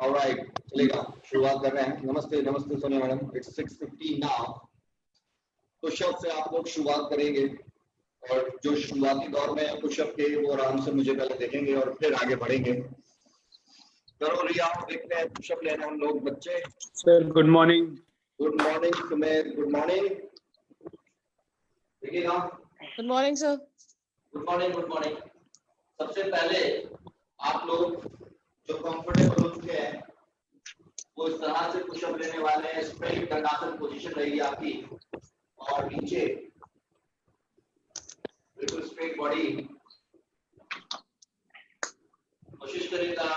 Alright, चलेगा, शुरुआत कर रहे हैं। नमस्ते नमस्ते Sonia madam. It's 6:50 now. Pushup से आप लोग शुरुआत करेंगे और जो शुरुआती दौर में पुशअप के वो आराम से मुझे पहले देखेंगे और फिर आगे बढ़ेंगे। करो रिया, देखते हैं पुशअप लेना हम लोग। बच्चे sir good morning. Good morning Sumer, good morning. देखिएगा, good morning sir. Good morning, good morning. सबसे पहले आप लोग जो कंफर्टेबल हो चुके हैं वो इस तरह से पुशअप लेने वाले हैं। स्ट्रेट दंडासन पोजीशन रहेगी आपकी और नीचे बिल्कुल स्ट्रेट बॉडी। कोशिश करिएगा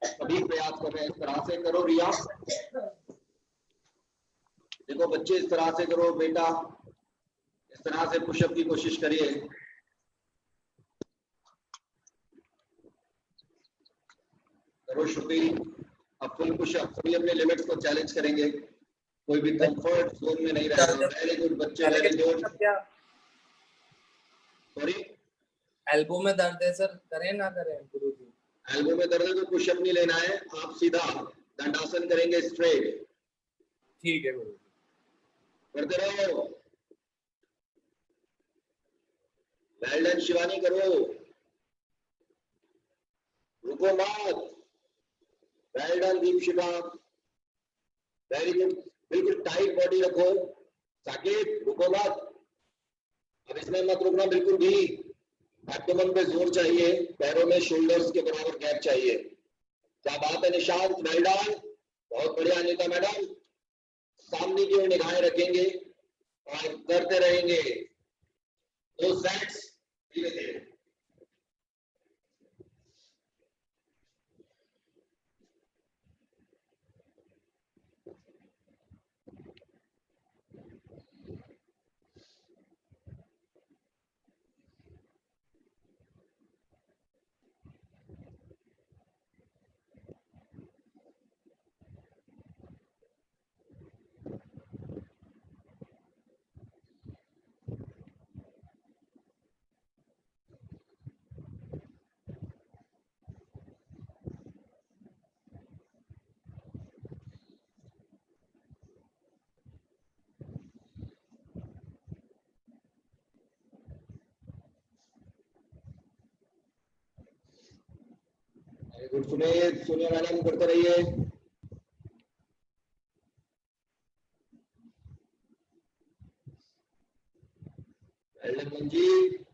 सभी प्रयास कर रहे हैं, इस तरह से करो रिया। देखो बच्चे, इस तरह से करो बेटा, इस तरह से पुशअप की कोशिश करिए। करो शुक्री, अब फुल पुशअप। सभी अपने लिमिट्स को चैलेंज करेंगे, कोई भी कंफर्ट जोन में नहीं रहेगा। वेरी गुड बच्चे, वेरी गुड। सॉरी, एल्बो में दर्द है सर, करें ना करें गुरुजी? एल्बो में दर्द है तो पुशअप नहीं लेना है, आप सीधा दंडासन करेंगे स्ट्रेट। ठीक है गुरुजी, करते रहो। वेल डन शिवानी, करो, रुको मत। Well done Deepshikha, very good. बिल्कुल टाइट बॉडी रखो। साकिब रुको मत, अब इसमें मत रुकना बिल्कुल भी। एब्डोमेन पे जोर चाहिए, पैरों में शोल्डर्स के बराबर गैप चाहिए। क्या बात है निशांत, वेल डन, बहुत बढ़िया अनिता मैडम। सामने की ओर निगाहें रखेंगे और करते रहेंगे 2 सेट्स धीरे धीरे। गुड सुमेर, सोनिया मैडम करते रहिए। मंजीत,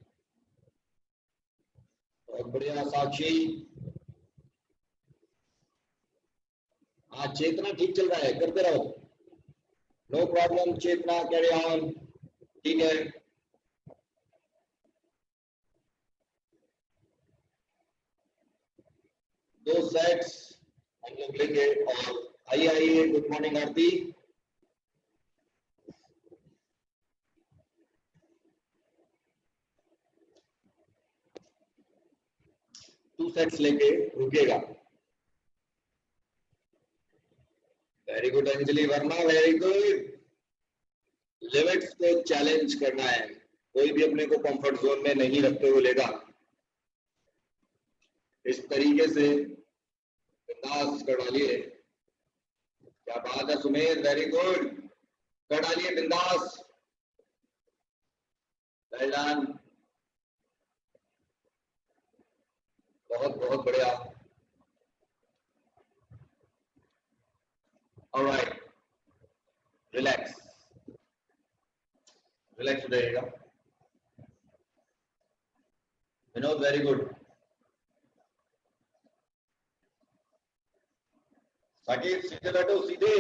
बहुत बढ़िया साक्षी। आज चेतना ठीक चल रहा है, करते रहो, no problem. Chetna carry on, ठीक है। दो सेट्स हम लोग लेंगे और आइए आइए। गुड मॉर्निंग आरती। टू सेट्स लेके रुकेगा। Very good Anjali Verma, very good. Limits को चैलेंज करना है, कोई भी अपने को कंफर्ट जोन में नहीं रखते हुए लेगा। इस तरीके से बिंदास कर डालिए। क्या बात है सुमेर, वेरी गुड, कर डालिए बिंदास। वेल डन, बहुत बहुत बढ़िया। ऑलराइट, रिलैक्स रिलैक्स हो जाइएगा। Vinod, very good. साकिब सीधे बैठो, सीधे।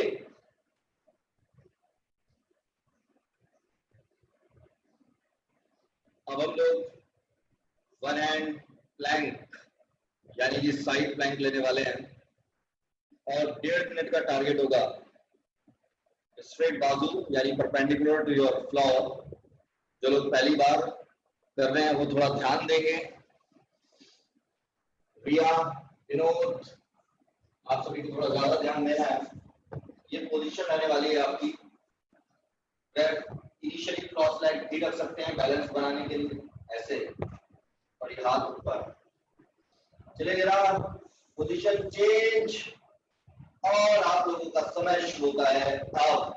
अब हम लोग वन हैंड प्लैंक यानी कि साइड प्लैंक लेने वाले हैं और 1.5 मिनट का टारगेट होगा। स्ट्रेट बाजू यानी परपेंडिकुलर टू योर फ्लोर। जो लोग पहली बार कर रहे हैं वो थोड़ा ध्यान देंगे। रिया, विनोद, आप सभी को थोड़ा ज्यादा ध्यान देना है। ये पोजीशन रहने वाली है आपकी। इनिशियली क्रॉस लेग भी रख सकते हैं बैलेंस बनाने के लिए ऐसे, और ये हाथ ऊपर चले जरा, पोजीशन चेंज, और आप लोगों का समय शुरू होता है अब।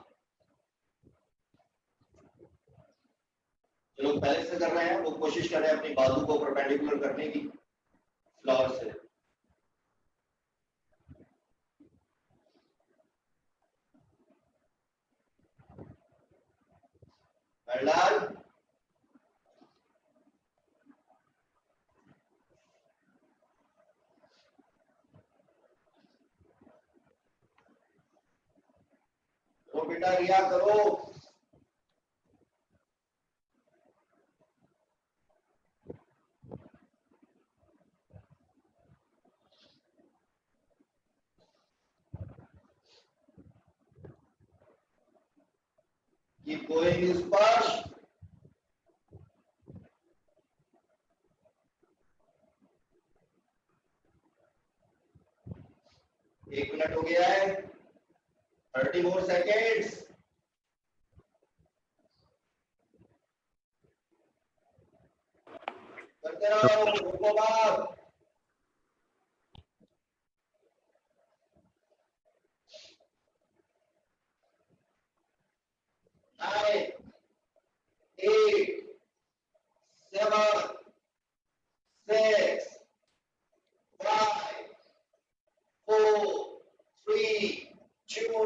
जो लोग पहले से कर रहे हैं वो कोशिश कर रहे हैं अपनी बाजू को परपेंडिकुलर करने की फ्लोर से। वेल तो बेटा रिया करो। Keep going स्पर्श। एक मिनट हो गया है, 30 more seconds। करते रहो, रुको मत। Nine, 8, 7, 6, 5, 4, 3, 2,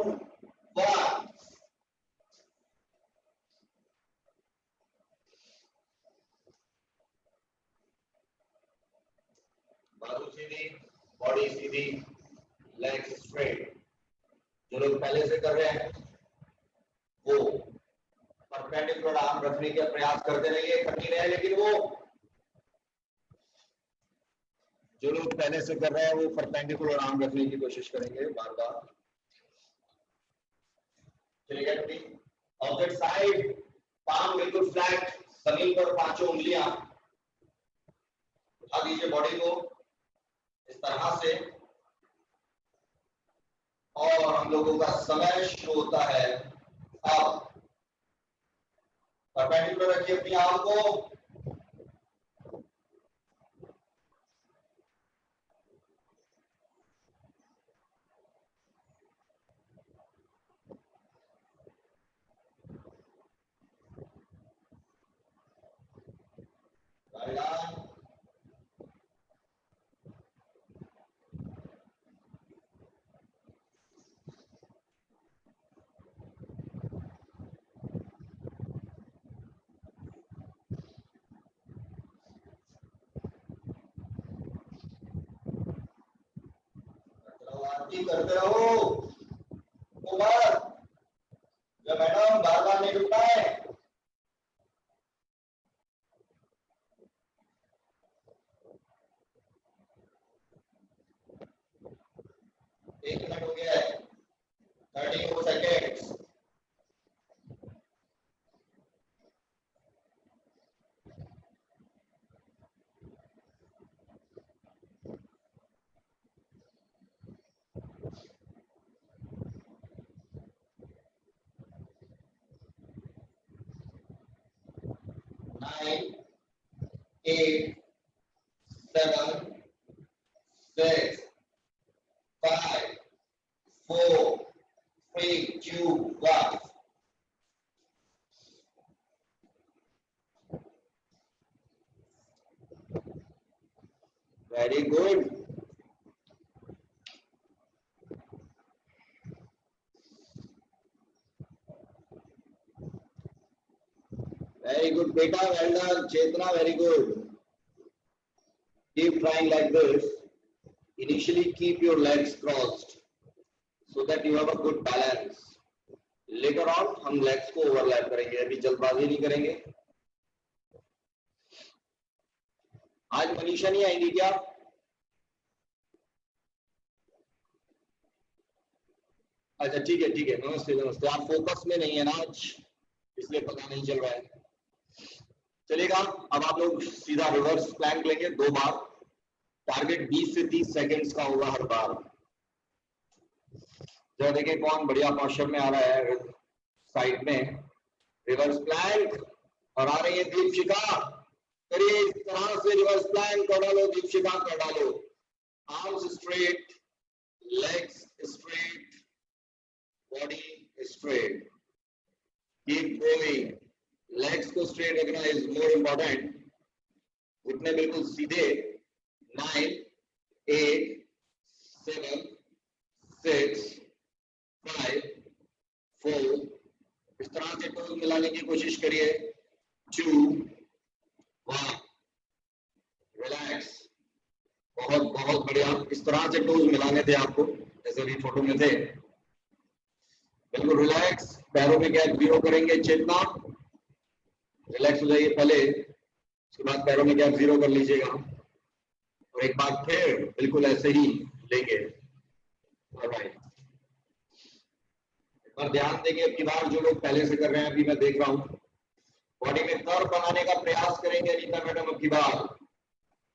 1। बाजू सीधी, बॉडी सीधी, लेग्स स्ट्रेट। जो लोग पहले से कर रहे हैं वो परपेंडिकुलर आर्म रखने का प्रयास करते रहिए, कठिन है लेकिन वो जो लोग पहले से कर रहे हैं वो परपेंडिकुलर आर्म रखने की कोशिश करेंगे बार बार। चलिए ऑपोजिट साइड, पाम बिल्कुल फ्लैट, जमीन पर पांचों उंगलियां उठा दीजिए बॉडी को इस तरह से, और हम लोगों का समय शुरू होता है अब। परपेंडिकुलर रखिए अपनी आर्म को। करते रहो ऊपर, जो मैडम बार बार नहीं रुकता है। एक मिनट हो गया है, 30 seconds. Nine, 8, 7, 6, 5, 4, 3, 2, 1। Very good. Very good, beta. Well done, Chetna. Very good. Keep trying like this. Initially, keep your legs crossed so that you have a good balance. Later on, हम legs को overlap करेंगे, अभी जल्दबाजी नहीं करेंगे। आज मनीषा नहीं आएंगी क्या? अच्छा ठीक है, नमस्ते नमस्ते। आप फोकस में नहीं है ना आज, इसलिए पता नहीं चल रहा है। चलेगा, अब आप लोग सीधा रिवर्स प्लैंक लेंगे 2 बार। टारगेट 20 से 30 सेकंड्स का होगा हर बार। जरा देखें कौन बढ़िया पोस्चर में आ रहा है साइड में। रिवर्स प्लैंक और आ रही है दीपशिखा। करिए इस तरह से रिवर्स प्लैंक कर डालो, दीपशिखा कर डालो। Arms straight, legs straight, body straight. Keep going. Legs को straight रखना is more important. घुटने बिल्कुल सीधे। 9, 8, 7, 6, 5, 4. इस तरह से टोज मिलाने की कोशिश करिए। 2, 1. रिलैक्स। बहुत बहुत बढ़िया। इस तरह से टोज मिलाने थे आपको, जैसे भी फोटो में थे। बिल्कुल रिलैक्स। पैरों में गैप 0 करेंगे, चेतना। रिलैक्स हो जाइए पहले, उसके बाद पैरों में गैप 0 कर लीजिएगा और एक बार फिर बिल्कुल ऐसे ही लेंगे। ऑलराइट, एक बार ध्यान देंगे। अब की बार जो लोग पहले से कर रहे हैं, अभी मैं देख रहा हूँ, बॉडी में कर्व बनाने का प्रयास करेंगे। अनीता मैडम, अब की बार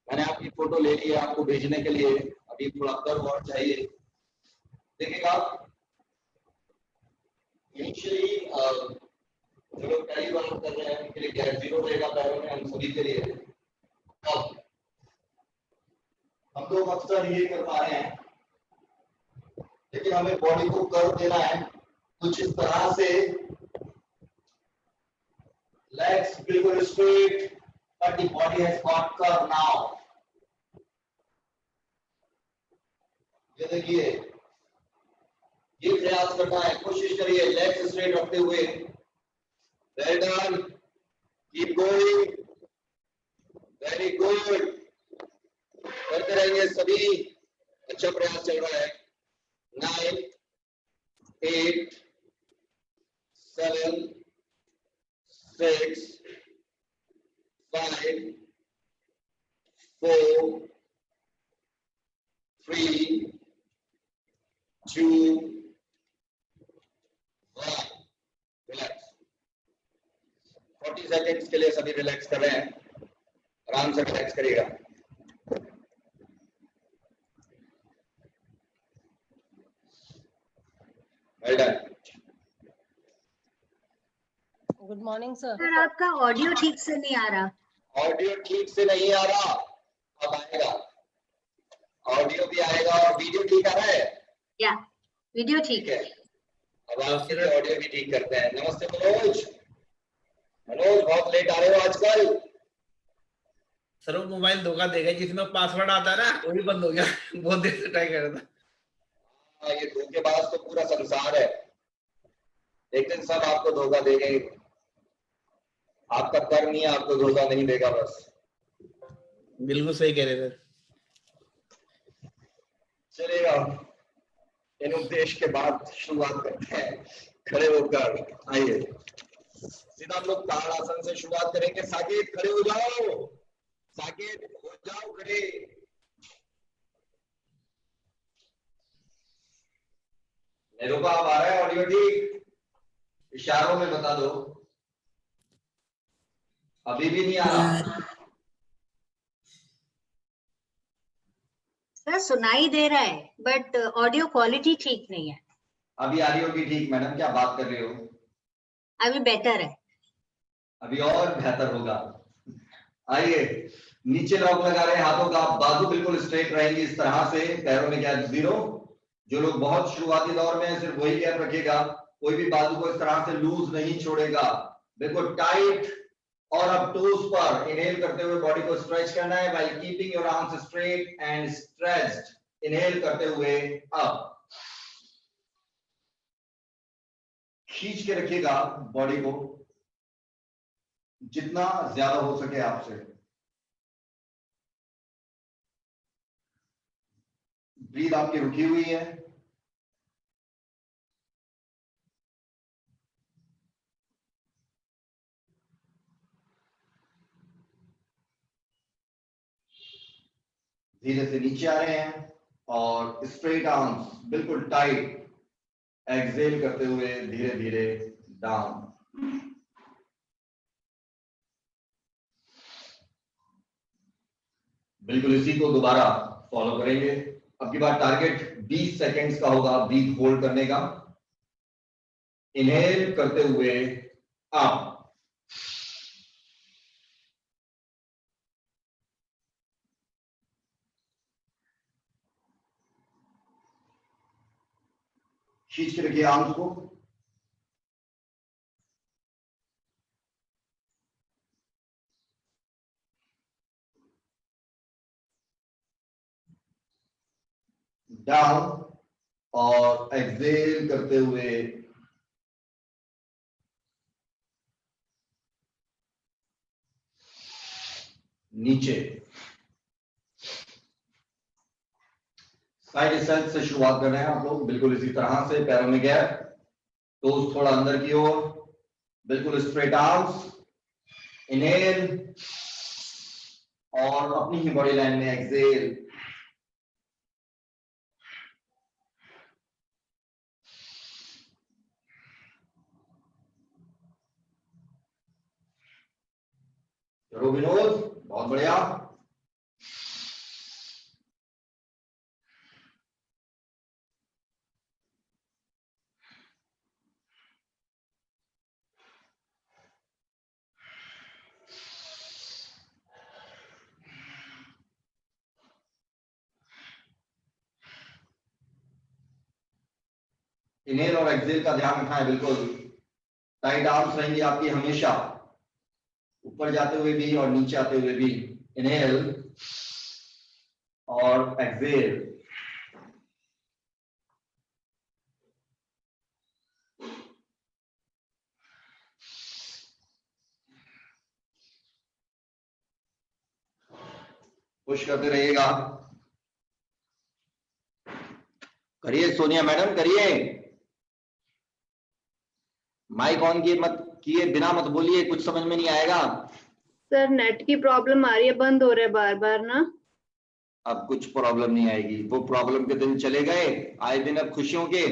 मैंने आपकी फोटो ले ली है आपको भेजने के लिए। अभी थोड़ा कर्व और चाहिए। देखिएगा, इनिशियली जो लोग पहली बार कर रहे हैं उनके लिए गैप 0 रहेगा पैरों में, हम सभी के लिए। अब हम लोग अक्सर ये कर पा रहे हैं, लेकिन हमें बॉडी को कर्व देना है कुछ इस तरह से। लेग्स बिल्कुल straight, but the body has got curve now. ये देखिए, ये प्रयास करना है, कोशिश करिए लेग्स स्ट्रेट रखते हुए। Well done, keep going, very good. करते रहेंगे सभी, अच्छा प्रयास चल रहा है। 9, 8, 7, 6, 5, 4, 3, 2, 1. रिलैक्स। 40 सेकेंड्स के लिए सभी रिलैक्स कर रहे हैं। आराम से रिलैक्स करिएगा। Well done. Good morning sir. Sir आपका ऑडियो ठीक से नहीं आ रहा। ऑडियो ठीक से नहीं आ रहा, अब आएगा। ऑडियो भी आएगा और वीडियो ठीक आ रहा है। या वीडियो ठीक है। अब आपके लिए ऑडियो भी ठीक करते हैं। नमस्ते मनोज। मनोज, बहुत लेट आ रहे हो आजकल। सर वो मोबाइल धोखा देगा, जिसमें पासवर्ड आता है ना, वो भी बंद हो गया। बहुत देर से ट्राई कर रहा था। ये धोखेबाज तो पूरा संसार है, एक दिन सब आपको धोखा देंगे। आपका कर्म ही आपको धोखा नहीं देगा बस। बिल्कुल सही कह रहे थे। चलेगा, इन उद्देश्य के बाद शुरुआत करते हैं। खड़े होकर आइए, सीधा हम लोग ताड़ासन से शुरुआत करेंगे। साकेत खड़े हो जाओ, साकेत हो जाओ खड़े। निरूपा, अब आ रहा है ऑडियो ठीक? इशारों में बता दो। अभी भी नहीं आ रहा? सर सुनाई दे रहा है बट ऑडियो क्वालिटी ठीक नहीं है। अभी आ रही होगी ठीक मैडम, क्या बात कर रहे हो? अभी बेटर है। अभी और बेहतर होगा। आइए, नीचे लॉक लगा रहे हैं हाथों का, बाजू बिल्कुल स्ट्रेट रहेंगे इस तरह से, पैरों में गैप 0। जो लोग बहुत शुरुआती दौर में हैं, सिर्फ वही गैप रखेगा। कोई भी बाजू को इस तरह से लूज नहीं छोड़ेगा, बिल्कुल टाइट। और अब टोज पर इनहेल करते हुए बॉडी को स्ट्रेच करना है, while keeping your arms straight and stretched. Inhale करते हुए अप खींच के रखिएगा बॉडी को जितना ज्यादा हो सके आपसे। ब्रीथ आपकी रुकी हुई है। धीरे से नीचे आ रहे हैं और स्ट्रेट आर्म्स बिल्कुल टाइट। एक्सहेल करते हुए धीरे धीरे डाउन। बिल्कुल इसी को दोबारा फॉलो करेंगे। अब की बार टारगेट 20 सेकेंड्स का होगा ब्रीथ होल्ड करने का। इनहेल करते हुए up. खींच के रखिए आर्म्स को। डाउन और एक्सेल करते हुए नीचे। साइड स्ट्रेच से शुरुआत कर रहे हैं आप लोग, बिल्कुल इसी तरह से। पैरों में गैप, टोज थोड़ा अंदर की ओर, बिल्कुल स्ट्रेट आर्म्स। इनहेल और अपनी ही बॉडी लाइन में एक्सेल। करो विनोद, बहुत बढ़िया। इनहेल और एक्सेल का ध्यान रखना है बिल्कुल। टाइट आर्म्स रहेंगी आपकी हमेशा, ऊपर जाते हुए भी और नीचे आते हुए भी। इनहेल और एक्सेल। पुश करते रहिएगा। करिए सोनिया मैडम, करिए। माइक ऑन किए मत, किए बिना मत बोलिए, कुछ समझ में नहीं आएगा। सर नेट की प्रॉब्लम आ रही है, बंद हो रहा है बार बार ना। अब कुछ प्रॉब्लम नहीं आएगी, वो प्रॉब्लम के दिन चले गए, आए दिन अब खुशियों के।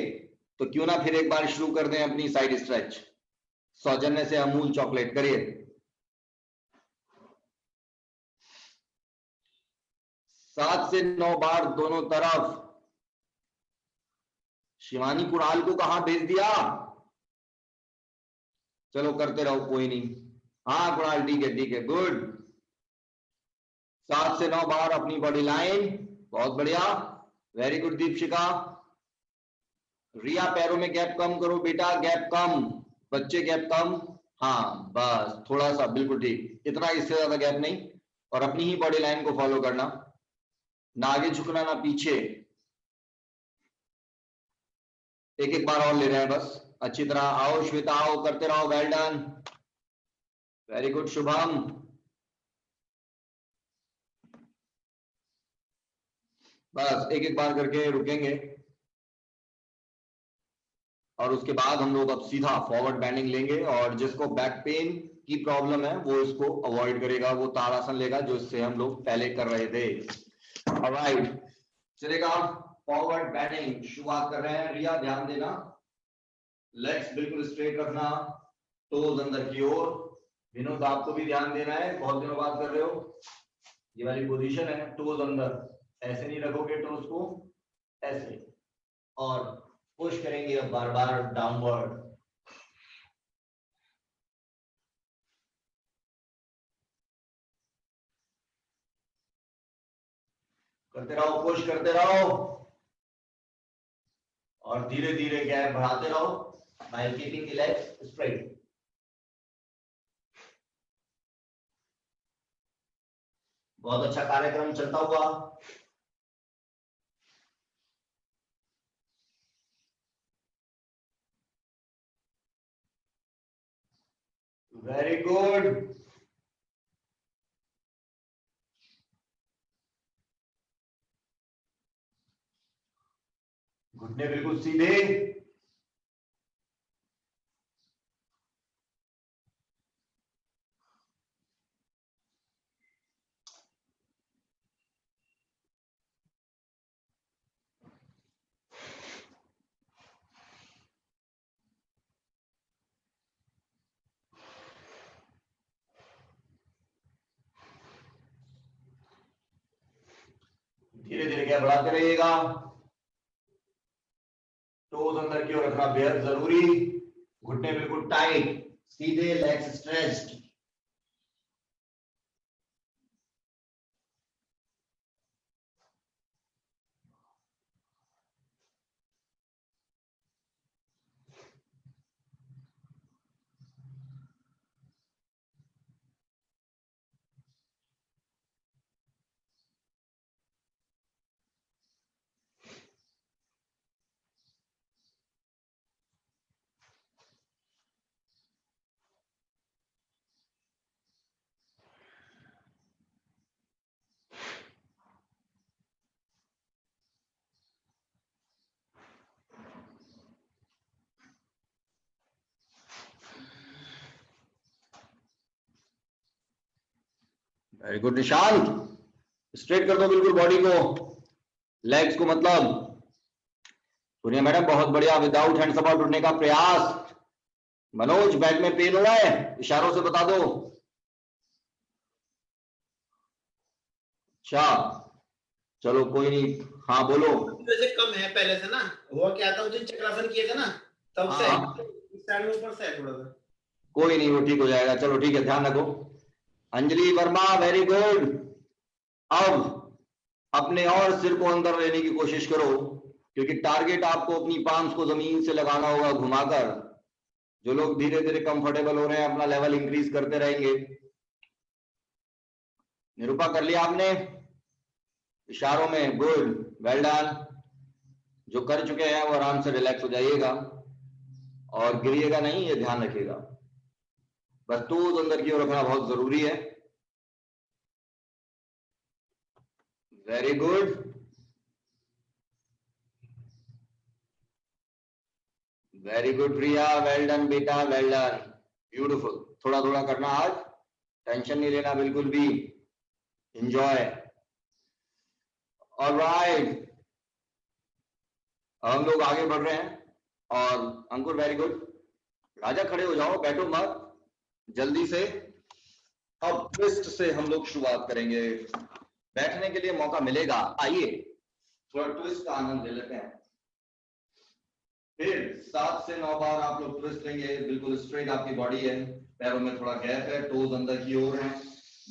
तो क्यों ना फिर एक बार शुरू कर दें अपनी साइड स्ट्रेच। सौजन्य से अमूल चॉकलेट करिए। 7 से 9 बार दोनों तरफ। शिवानी कुणाल को कहां भेज दिया? चलो करते रहो, कोई नहीं। हाँ कुणाल, ठीक है ठीक है, गुड। 7 से 9 बार अपनी बॉडी लाइन, बहुत बढ़िया, वेरी गुड दीपशिका। रिया पैरों में गैप कम करो बेटा, गैप कम, बच्चे गैप कम। हाँ बस थोड़ा सा, बिल्कुल ठीक, इतना, इससे ज्यादा गैप नहीं। और अपनी ही बॉडी लाइन को फॉलो करना, ना आगे झुकना ना पीछे। एक एक बार और ले रहे हैं बस, अच्छी तरह। आओ श्वेता, आओ, करते रहो, well done, very good Shubham. बस एक एक बार करके रुकेंगे और उसके बाद हम लोग अब सीधा फॉरवर्ड बेंडिंग लेंगे। और जिसको बैक पेन की प्रॉब्लम है वो इसको अवॉइड करेगा, वो ताड़ासन लेगा जो इससे हम लोग पहले कर रहे थे। ऑलराइट, चलेगा। फॉरवर्ड बेंडिंग शुरुआत कर रहे हैं। रिया ध्यान देना, लेग्स बिल्कुल स्ट्रेट रखना, टोज अंदर की ओर। विनोद आपको भी ध्यान देना है, बहुत दिनों बाद कर रहे हो। ये वाली पोजीशन है, टोज अंदर, ऐसे नहीं रखोगे टोज को, ऐसे। और पुश करेंगे अब बार बार डाउनवर्ड। करते रहो, पुश करते रहो और धीरे धीरे गैप बढ़ाते रहो by keeping the legs straight. बहुत अच्छा कार्यक्रम चलता हुआ। Very good. घुटने बिल्कुल सीधे। धीरे धीरे गैप बढ़ाते रहिएगा। टोज अंदर की ओर रखना बेहद जरूरी। घुटने बिल्कुल टाइट, सीधे legs stretched. Very good Nishant, straight कर दो बिल्कुल बॉडी को, लेग्स को मतलब। सुनिए मैडम, बहुत बढ़िया, विदाउट हैंड सपोर्ट उठने का प्रयास। मनोज, बैक में पेन हुआ है? इशारों से बता दो। अच्छा चलो कोई नहीं, हाँ बोलो। वैसे कम है पहले से ना, हुआ क्या था, उस दिन चक्रासन किए थे ना, तब से हाँ। इस साइड में ऊपर से है थोड़ा सा। कोई नहीं, वो ठीक हो जाएगा। चलो ठीक है, ध्यान रखो। Anjali Verma, very good. अब अपने और सिर को अंदर लेने की कोशिश करो, क्योंकि टारगेट आपको अपनी पाम्स को जमीन से लगाना होगा घुमाकर। जो लोग धीरे धीरे कंफर्टेबल हो रहे हैं, अपना लेवल इंक्रीज करते रहेंगे। निरूपा, कर लिया आपने? इशारों में, गुड, वेल डन। जो कर चुके हैं वो आराम से रिलैक्स हो जाइएगा और गिरिएगा नहीं, ये ध्यान रखिएगा। बस टोज अंदर की ओर रखना बहुत जरूरी है। वेरी गुड, वेरी गुड प्रिया, वेल डन बेटा, वेल डन, ब्यूटीफुल। थोड़ा थोड़ा करना आज, टेंशन नहीं लेना बिल्कुल भी, एंजॉय। ऑलराइट, हम लोग आगे बढ़ रहे हैं। और अंकुर, वेरी गुड। राजा खड़े हो जाओ, बैठो मत जल्दी से। अब ट्विस्ट से हम लोग शुरुआत करेंगे। बैठने के लिए मौका मिलेगा, आइए थोड़ा ट्विस्ट का आनंद ले लेते हैं। फिर 7 से 9 बार आप लोग ट्विस्ट लेंगे। बिल्कुल स्ट्रेट आपकी बॉडी है, पैरों में थोड़ा गैप है, टोज अंदर की ओर है,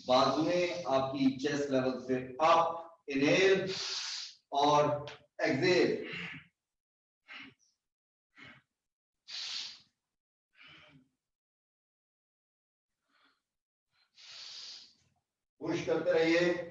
बाजुएं आपकी चेस्ट लेवल से अप। इनहेल और एक्सहेल। पुश करते रहिए।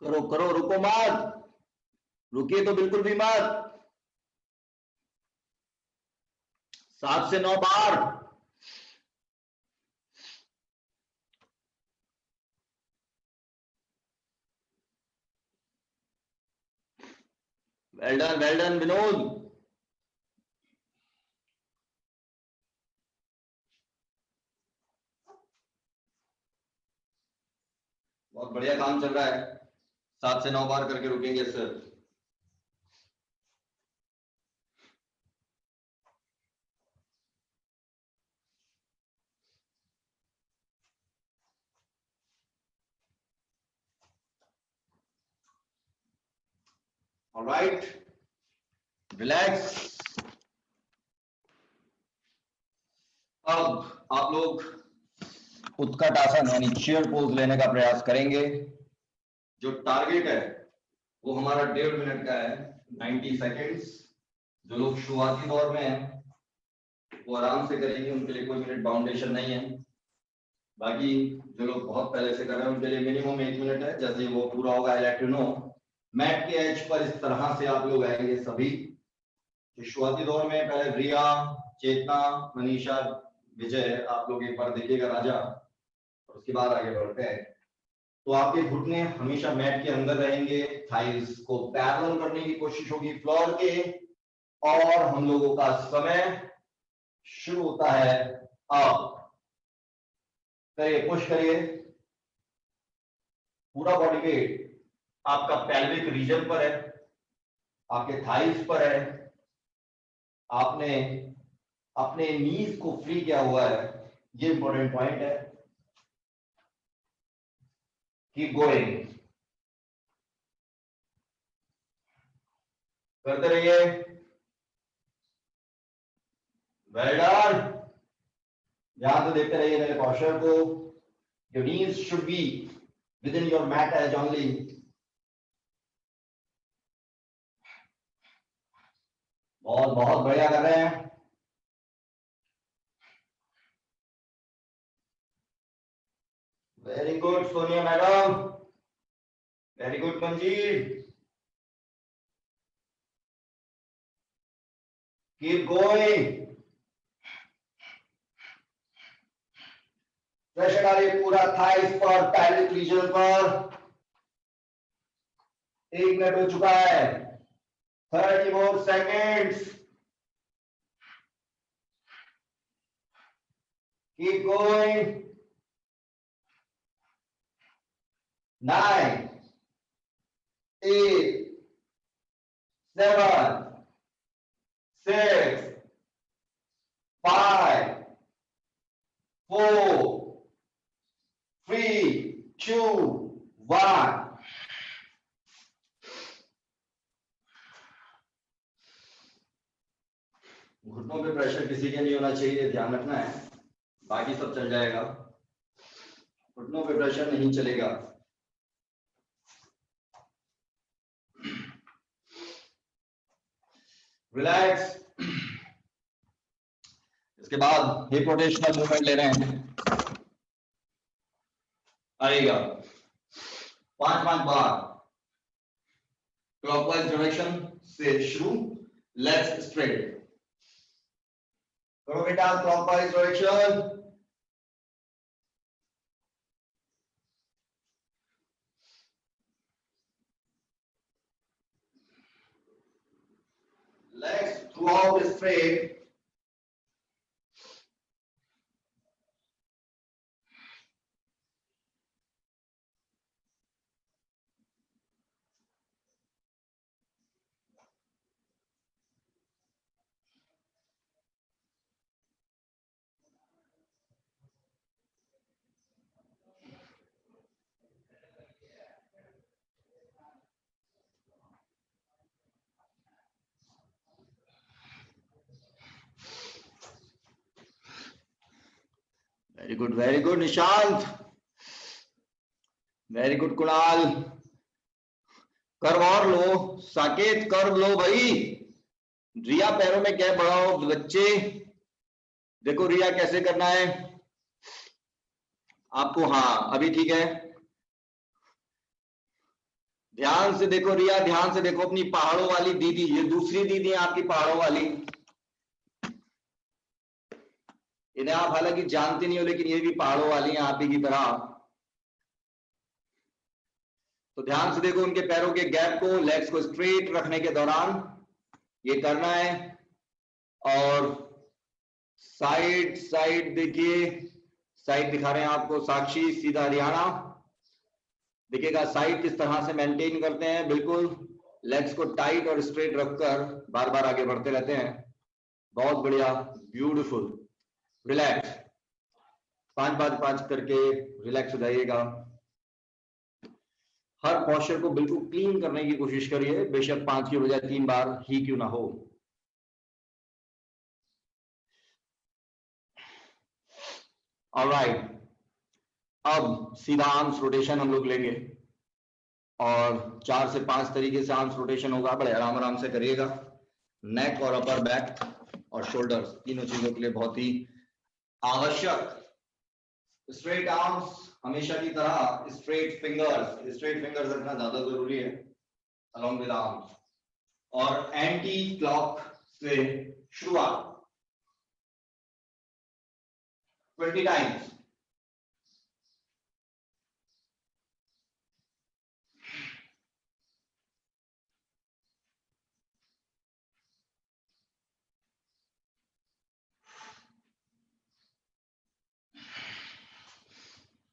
करो करो, रुको मत, रुकिए तो बिल्कुल भी मत। 7 से 9 बार। Well done Vinod. बहुत बढ़िया काम चल रहा है। 7 से 9 बार करके रुकेंगे सर। Alright, relax. अब आप लोग उत्कट आसन यानी चेयर पोज लेने का प्रयास करेंगे। जो टारगेट है वो हमारा 1.5 मिनट का है, 90 सेकेंड्स। जो लोग शुरुआती दौर में हैं वो आराम से करेंगे, उनके लिए कोई मिनट बाउंडेशन नहीं है। बाकी जो लोग बहुत पहले से कर रहे हैं उनके लिए मिनिमम 1 मिनट है। जैसे ही वो पूरा होगा I let you know. Mat के एज पर इस तरह से आप लोग आएंगे सभी। तो शुरुआती दौर में पहले रिया, चेतना, मनीषा, विजय, आप लोग एक बार देखिएगा राजा, और उसके बाद आगे बढ़ते हैं। तो आपके घुटने हमेशा मैट के अंदर रहेंगे, थाइज को पैरेलल करने की कोशिश होगी फ्लोर के, और हम लोगों का समय शुरू होता है अब। करिए, पुश करिए, पूरा बॉडी वेट आपका पेल्विक रीजन पर है, आपके थाइज पर है, आपने अपने नीज को फ्री किया हुआ है, ये इंपॉर्टेंट पॉइंट है। कीप गोइंग, करते रहिए, वेल डन। ध्यान से देखते रहिए मेरे पोस्चर को। Your knees should be within your mat edge only. बहुत बहुत बढ़िया कर रहे हैं। Very good Sonia madam, very good Manjeet, keep going. Pressure डालिए पूरा थाइस पर, पैल्विक रीजन पर। 1 मिनट हो चुका है, 30 more seconds. Keep going. 9, 8, 7, 6, 5, 4, 3, 2, 1. घुटनों पे प्रेशर किसी के नहीं होना चाहिए, ध्यान रखना है, बाकी सब चल जाएगा, घुटनों पे प्रेशर नहीं चलेगा। रिलैक्स। इसके बाद हिप रोटेशनल मूवमेंट ले रहे हैं, आएगा 5 बार क्लॉकवाइज डायरेक्शन से शुरू, लेग्स स्ट्रेट करो बेटा, clockwise direction. Legs throughout straight. Very good Nishant, very good Kunal. Curve और लो, साकेत कर्व लो भाई। रिया पैरों में गैप बढ़ाओ बच्चे, देखो रिया कैसे करना है आपको। हाँ अभी ठीक है, ध्यान से देखो रिया, ध्यान से देखो अपनी पहाड़ों वाली दीदी, ये दूसरी दीदी है आपकी पहाड़ों वाली। इन्हें आप हालांकि जानते नहीं हो, लेकिन ये भी पहाड़ों वाली हैं आप ही की तरह। तो ध्यान से देखो उनके पैरों के गैप को, लेग्स को स्ट्रेट रखने के दौरान ये करना है। और साइड साइड देखिए, साइड दिखा रहे हैं आपको साक्षी, सीधा हरियाणा देखिएगा। साइड किस तरह से मेंटेन करते हैं, बिल्कुल लेग्स को टाइट और स्ट्रेट रखकर बार बार आगे बढ़ते रहते हैं। बहुत बढ़िया, ब्यूटीफुल। रिलैक्स, 5 करके रिलैक्स हो जाइएगा। हर पॉस्चर को बिल्कुल क्लीन करने की कोशिश करिए, बेशक 5 की बजाय 3 बार ही क्यों ना हो। ऑलराइट, अब सीधा आर्म्स रोटेशन हम लोग लेंगे और 4 से 5 तरीके से आर्म्स रोटेशन होगा, बड़े आराम आराम से करिएगा। नेक और अपर बैक और शोल्डर्स, तीनों चीजों के लिए बहुत ही आवश्यक। स्ट्रेट आर्म्स हमेशा की तरह, स्ट्रेट फिंगर्स रखना ज्यादा जरूरी है। along with arms. और एंटी क्लॉक से शुरुआत 20 times.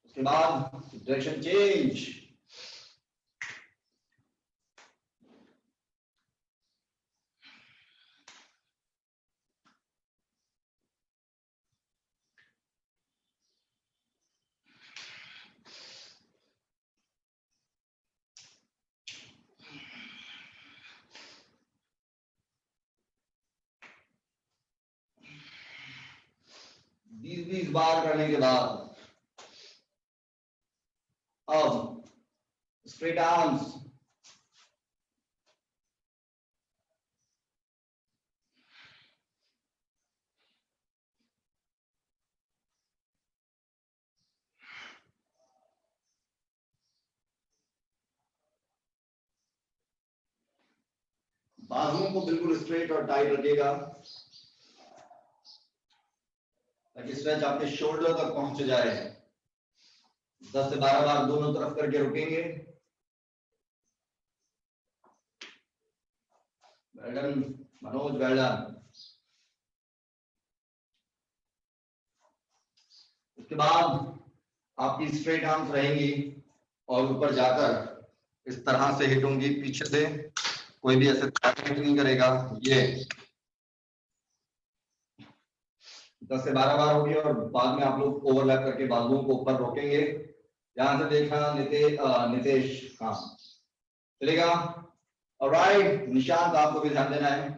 उसके बाद डायरेक्शन चेंज. बीस बार करने के बाद अब स्ट्रेट आर्म्स. बाजुओं को बिल्कुल स्ट्रेट और टाइट रखिएगा ताकि स्ट्रेच आपके शोल्डर तक पहुंच जाए. 10 से 12 बार दोनों तरफ करके रुकेंगे. Well done Manoj, well done. उसके बाद आपकी स्ट्रेट आर्म्स रहेंगी और ऊपर जाकर इस तरह से हिट होंगी पीछे से. कोई भी ऐसे हिट नहीं करेगा. ये 10 से 12 बार होगी और बाद में आप लोग ओवरलैप करके बाजुओं को ऊपर रोकेंगे. यहां से देखना नितेश. हाँ चलेगा. ऑलराइट निशांत, आपको भी ध्यान देना है.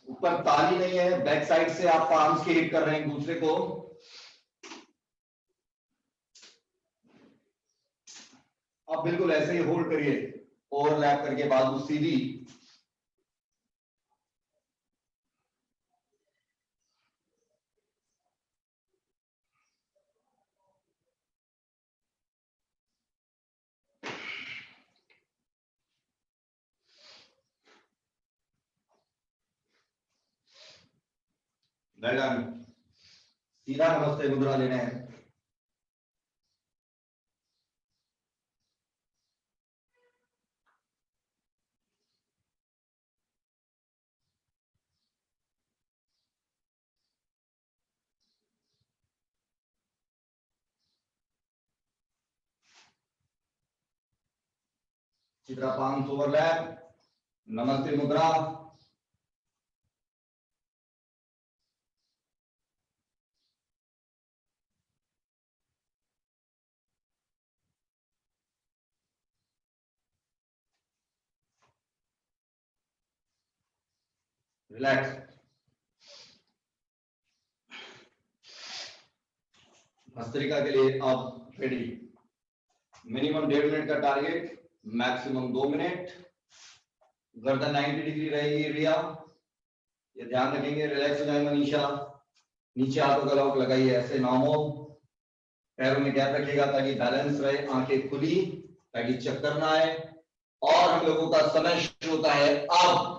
ऊपर ताली नहीं है, बैक साइड से आप आर्म्स के हिट कर रहे हैं दूसरे को. आप बिल्कुल ऐसे ही होल्ड करिए, ओवरलैप करके बाजू सीधी. Well done. सीधा नमस्ते मुद्रा लेना है. चित्रा पांच ओवरलैप. नमस्ते मुद्रा. रिलैक्स. भस्त्रिका के लिए अब रेडी. मिनिमम 1.5 मिनट का टारगेट, मैक्सिमम 2 मिनट. गर्दन 90 डिग्री रहेगी. रिया ये ध्यान रखेंगे. रिलैक्स हो जाए मनीषा. नीचे हाथों का लॉक लगाइए ऐसे नॉर्मल. पैरों में गैप रखिएगा ताकि बैलेंस रहे. आंखें खुली ताकि चक्कर ना आए. और हम लोगों का समय शुरू होता है अब.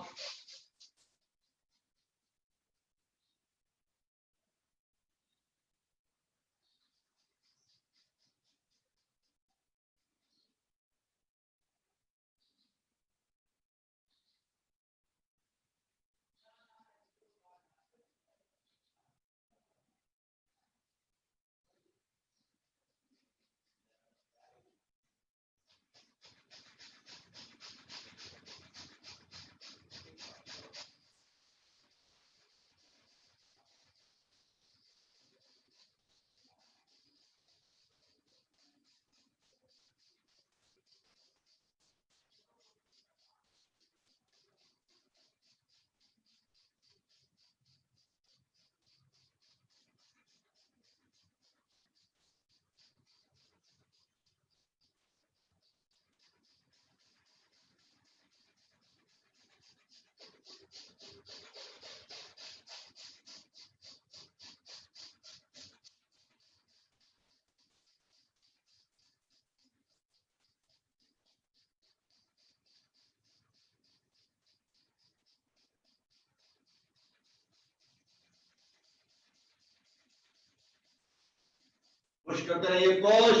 पुश करते रहिए, पुश।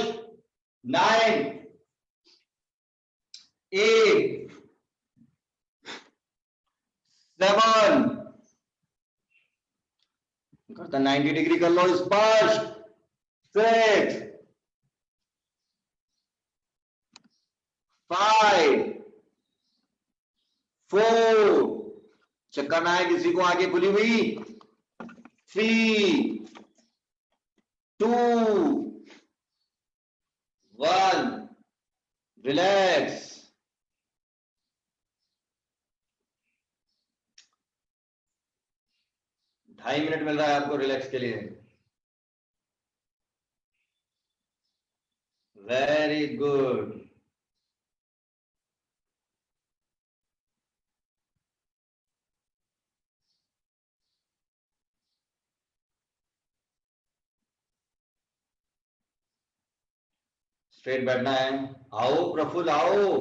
9 8 7 करता 90 डिग्री कर लो, स्पर्श। 6 5 4 चक्कर ना है किसी को, आगे खुली हुई। 3 2 1 रिलैक्स। ढाई मिनट मिल रहा है आपको रिलैक्स के लिए। Very good. स्ट्रेट बैठना है। आओ प्रफुल्ल आओ,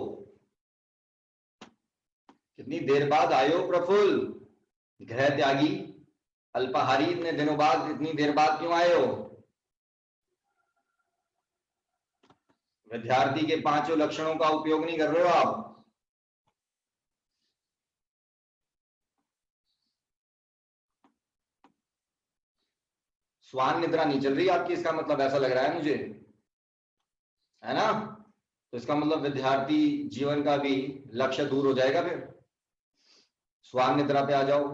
कितनी देर बाद आए हो प्रफुल्ल। गृह त्यागी अल्पाहारी, इतने दिनों बाद, इतनी देर बाद क्यों आए हो? विद्यार्थी के 5 लक्षणों का उपयोग नहीं कर रहे हो आप। स्वान निद्रा नहीं चल रही आपकी, इसका मतलब ऐसा लग रहा है मुझे, है ना? तो इसका मतलब विद्यार्थी जीवन का भी लक्ष्य दूर हो जाएगा फिर। स्वान निद्रा पे आ जाओ।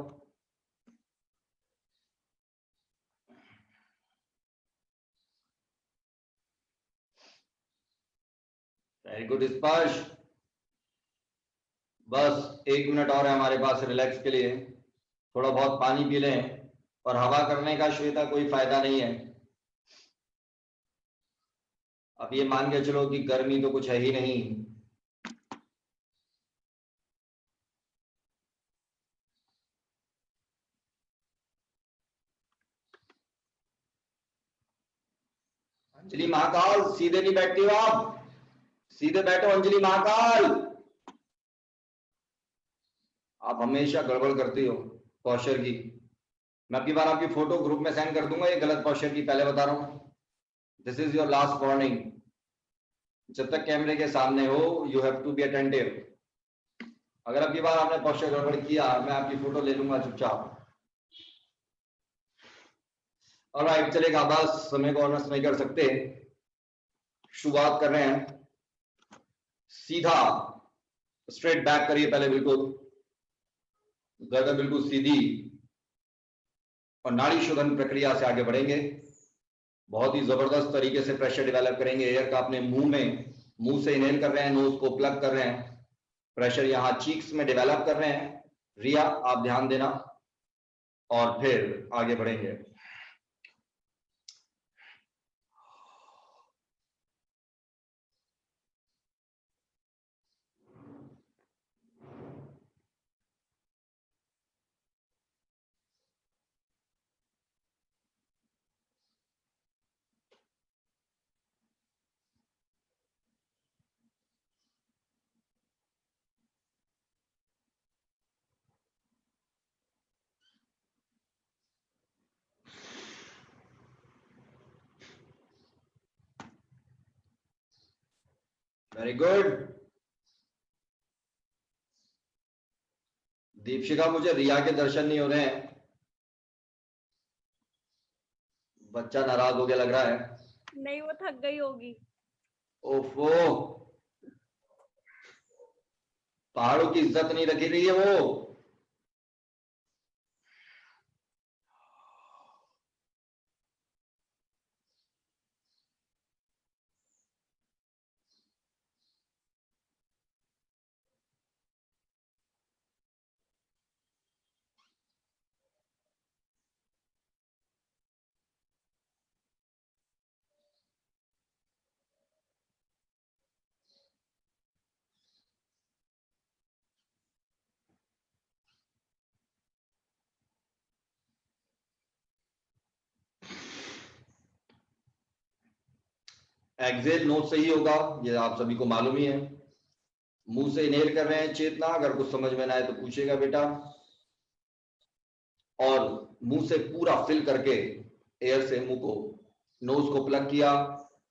वेरी गुड स्पर्श। बस 1 मिनट और है हमारे पास रिलैक्स के लिए। थोड़ा बहुत पानी पी लें, और हवा करने का श्वेता कोई फायदा नहीं है। अब ये मान के चलो कि गर्मी तो कुछ है ही नहीं। अंजलि महाकाल सीधे नहीं बैठती हो आप, सीधे बैठो अंजलि महाकाल। आप हमेशा गड़बड़ करती हो पोस्चर की। मैं अगली बार आपकी फोटो ग्रुप में सेंड कर दूंगा ये गलत पोस्चर की, पहले बता रहा हूं। This is your last warning. जब तक कैमरे के सामने हो you have to be attentive. अगर अगली बार आपने पोस्चर गड़बड़ किया, मैं आपकी फोटो ले लूंगा चुपचाप। ऑलराइट, चलेगा, बस समय को ऑनर्स नहीं कर सकते। शुरुआत कर रहे हैं। सीधा स्ट्रेट बैक करिए पहले, बिल्कुल गर्दन बिल्कुल सीधी, और नाड़ी शोधन प्रक्रिया से आगे बढ़ेंगे। बहुत ही जबरदस्त तरीके से प्रेशर डेवलप करेंगे एयर का अपने मुंह में। मुंह से इनहेल कर रहे हैं, नोज को प्लग कर रहे हैं, प्रेशर यहां चीक्स में डेवलप कर रहे हैं। रिया आप ध्यान देना, और फिर आगे बढ़ेंगे। Very good. दीपशिका, मुझे रिया के दर्शन नहीं हो रहे हैं। बच्चा नाराज हो गया लग रहा है। नहीं, वो थक गई होगी। ओफो, पहाड़ों की इज्जत नहीं रखी रही है वो। एक्सेल नोट सही होगा, ये आप सभी को मालूम ही है। मुंह से इनहेल कर रहे हैं चेतना, अगर कुछ समझ में ना आए तो पूछेगा बेटा। और मुंह से पूरा फिल करके एयर से मुंह को नोज को प्लग किया,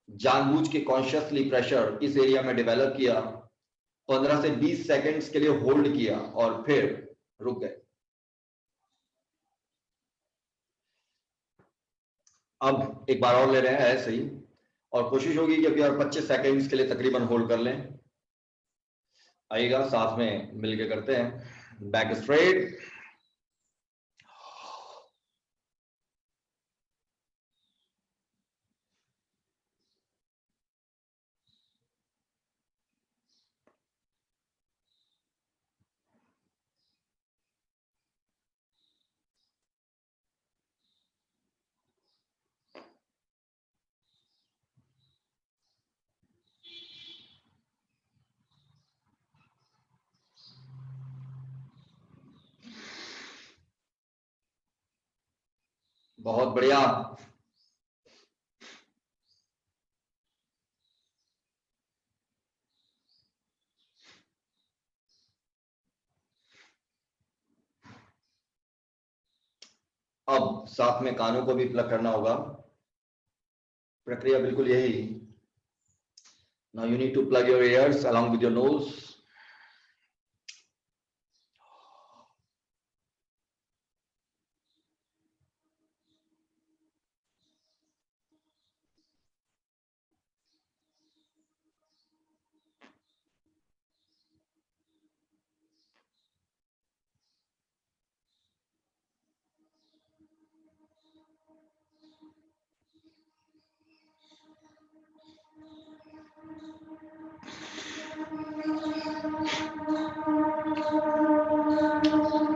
जानबूझ के कॉन्शियसली प्रेशर इस एरिया में डेवलप किया, 15 से 20 सेकंड्स के लिए होल्ड किया और फिर रुक गए। अब एक बार और ले रहे हैं ऐसे ही, और कोशिश होगी कि अभी और 25 सेकंड्स के लिए तकरीबन होल्ड कर लें। आइएगा, साथ में मिलके करते हैं। बैक स्ट्रेट, बहुत बढ़िया। अब साथ में कानों को भी प्लग करना होगा। प्रक्रिया बिल्कुल यही। Now you need to plug your ears along with your nose.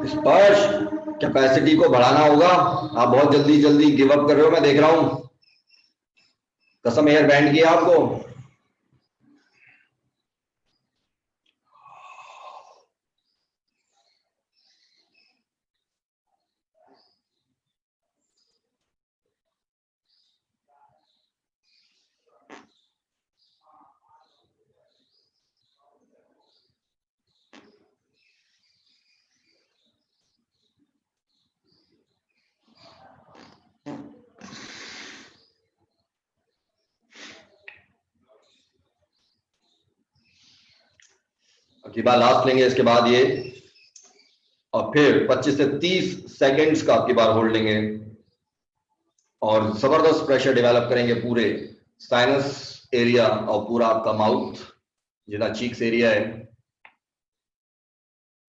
स्पर्श कैपेसिटी को बढ़ाना होगा। आप बहुत जल्दी जल्दी गिव अप कर रहे हो, मैं देख रहा हूं। कसम हेयर बैंड किया आपको। बार लास्ट लेंगे इसके बाद ये, और फिर 25 से 30 सेकंड्स का आपकी बार होल्ड लेंगे और जबरदस्त प्रेशर डेवलप करेंगे पूरे साइनस एरिया और पूरा आपका माउथ, जितना चीक्स एरिया है।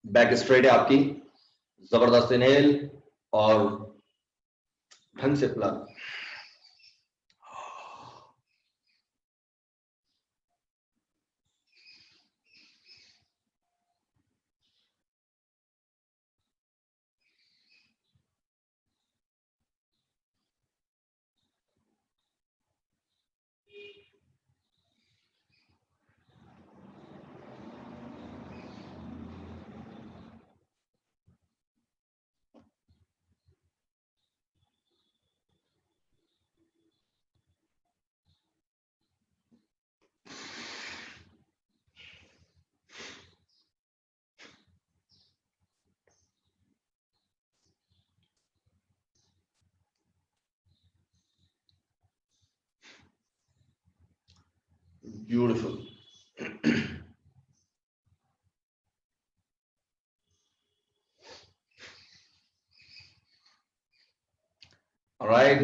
बैक स्ट्रेट है आपकी। जबरदस्त इनहेल और ढंग से प्लग। Beautiful. Alright.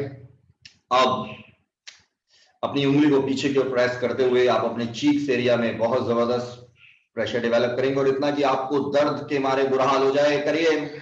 अब अपनी उंगली को पीछे की ओर प्रेस करते हुए आप अपने चीक्स एरिया में बहुत जबरदस्त प्रेशर डेवलप करेंगे, और इतना कि आपको दर्द के मारे बुरा हाल हो जाए। करिए।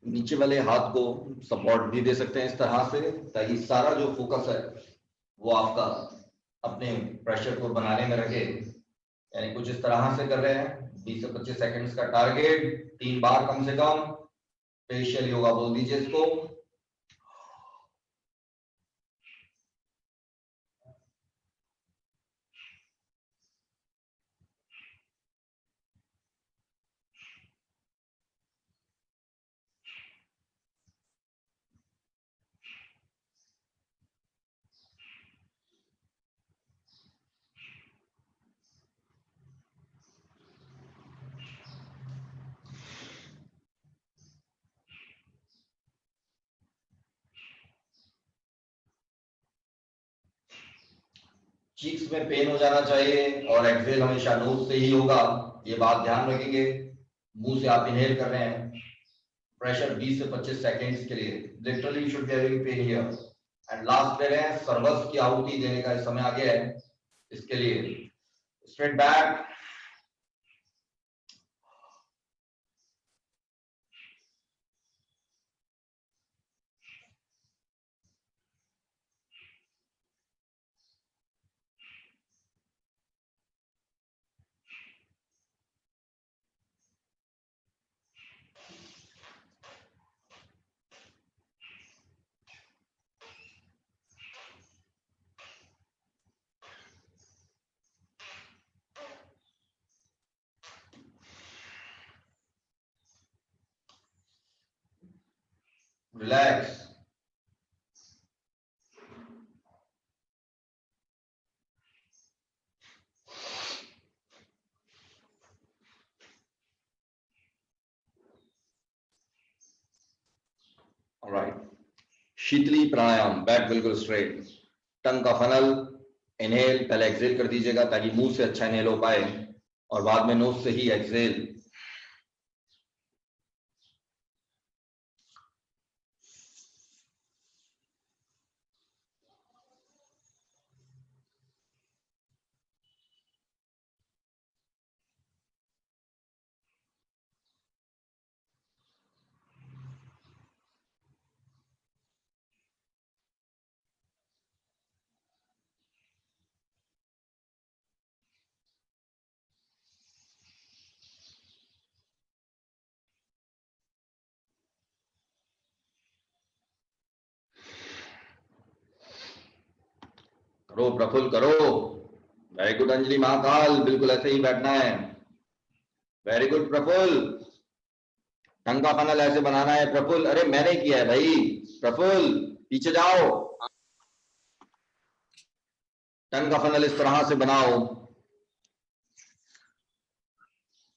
नीचे वाले हाथ को सपोर्ट भी दे सकते हैं इस तरह से, ताकि सारा जो फोकस है वो आपका अपने प्रेशर को बनाने में रखे। यानी कुछ इस तरह से कर रहे हैं। 20 से 25 सेकंड्स का टारगेट, 3 बार कम से कम। फेशियल योगा बोल दीजिए इसको। चीक्स में पेन हो जाना चाहिए और एक्सेल हमेशा नोज से ही होगा, ये बात ध्यान रखेंगे। मुंह से आप इनहेल कर रहे हैं, प्रेशर 20 से 25 सेकेंड्स के लिए, literally should be having pain here. And last ले रहे हैं, सर्वस्व की आहुति देने का समय आ गया है, इसके लिए स्ट्रेट बैक, रिलैक्स। ऑलराइट, शीतली प्राणायाम, बैक बिल्कुल स्ट्रेट, टंग का फनल, इनहेल पहले एक्सेल कर दीजिएगा ताकि मुंह से अच्छा इनहेल हो पाए और बाद में नोज से ही एक्सेल। करो प्रफुल्ल करो, वेरी गुड अंजलि महाकाल, बिल्कुल ऐसे ही बैठना है, वेरी गुड प्रफुल्ल, टंग का फनल ऐसे बनाना है प्रफुल्ल, अरे मैंने किया है भाई, प्रफुल्ल पीछे जाओ, टंग का फनल इस तरह से बनाओ।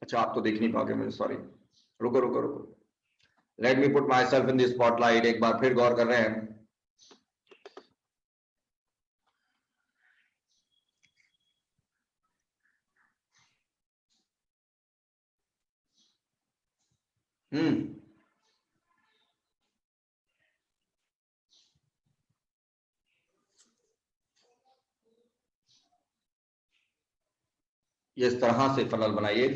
अच्छा आप तो देख नहीं पाओगे मुझे, सॉरी, रुको रुको रुको, let me put my self in the spotlight, एक बार फिर गौर कर रहे हैं। ये इस तरह से फनल बनाइए।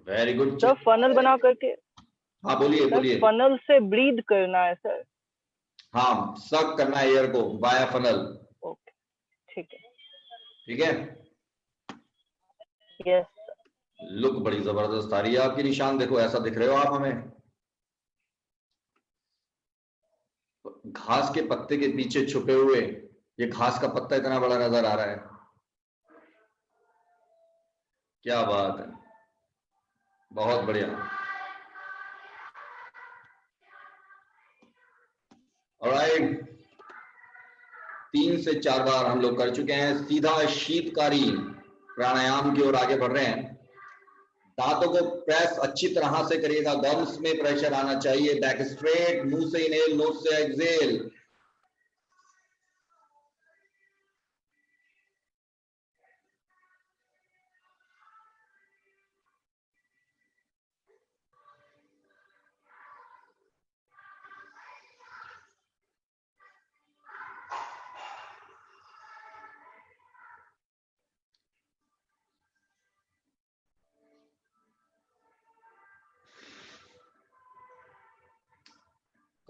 Very good. सर फनल बना करके, हाँ बोलिए सर बोलिए। फनल से ब्रीद करना है सर। हाँ, सक करना है एयर को बाया फनल। ओके ठीक है। ठीक है, यस। लुक बड़ी जबरदस्त आ रही है आपकी, निशान देखो ऐसा दिख रहे हो आप हमें, घास के पत्ते के पीछे छुपे हुए ये घास का पत्ता इतना बड़ा नजर आ रहा है, क्या बात है, बहुत बढ़िया। ऑलराइट, 3 से 4 बार हम लोग कर चुके हैं, सीधा शीतकारी प्राणायाम की ओर आगे बढ़ रहे हैं। दांतों को प्रेस अच्छी तरह से करिएगा, गम्स में प्रेशर आना चाहिए, बैक स्ट्रेट, मुंह से इनहेल, नोज से एक्सहेल।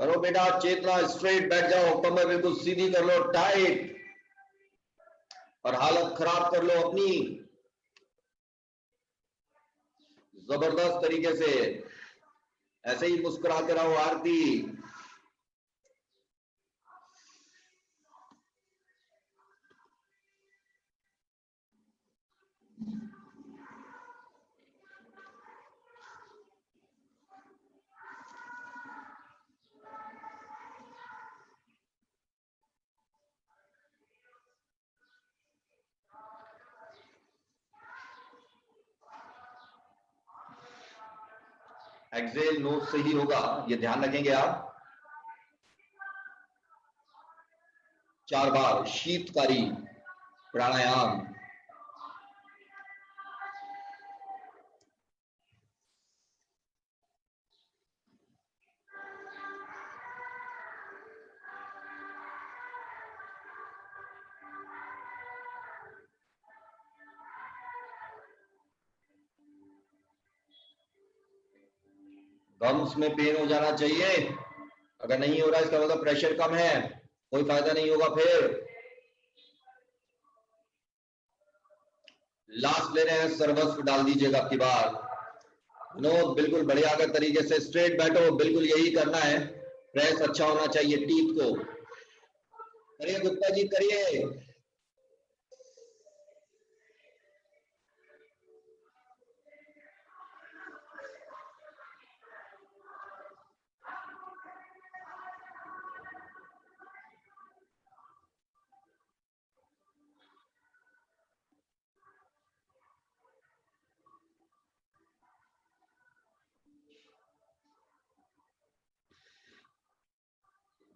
करो बेटा चेतना, स्ट्रेट बैठ जाओ, कमर बिल्कुल सीधी कर लो, टाइट, और हालत खराब कर लो अपनी जबरदस्त तरीके से। ऐसे ही मुस्कुराते रहो आरती। एक्सेल नोज से ही होगा, ये ध्यान रखेंगे आप। 4 बार शीतकारी प्राणायाम। गम्स में पेन हो जाना चाहिए, अगर नहीं हो रहा इसका मतलब प्रेशर कम है, कोई फायदा नहीं होगा फिर। लास्ट ले रहे हैं, सर्वस्व डाल दीजिएगा आपकी बार। विनोद बिल्कुल बढ़िया कर तरीके से स्ट्रेट बैठो, बिल्कुल यही करना है, प्रेस अच्छा होना चाहिए टीथ को। करिए गुप्ता जी करिए।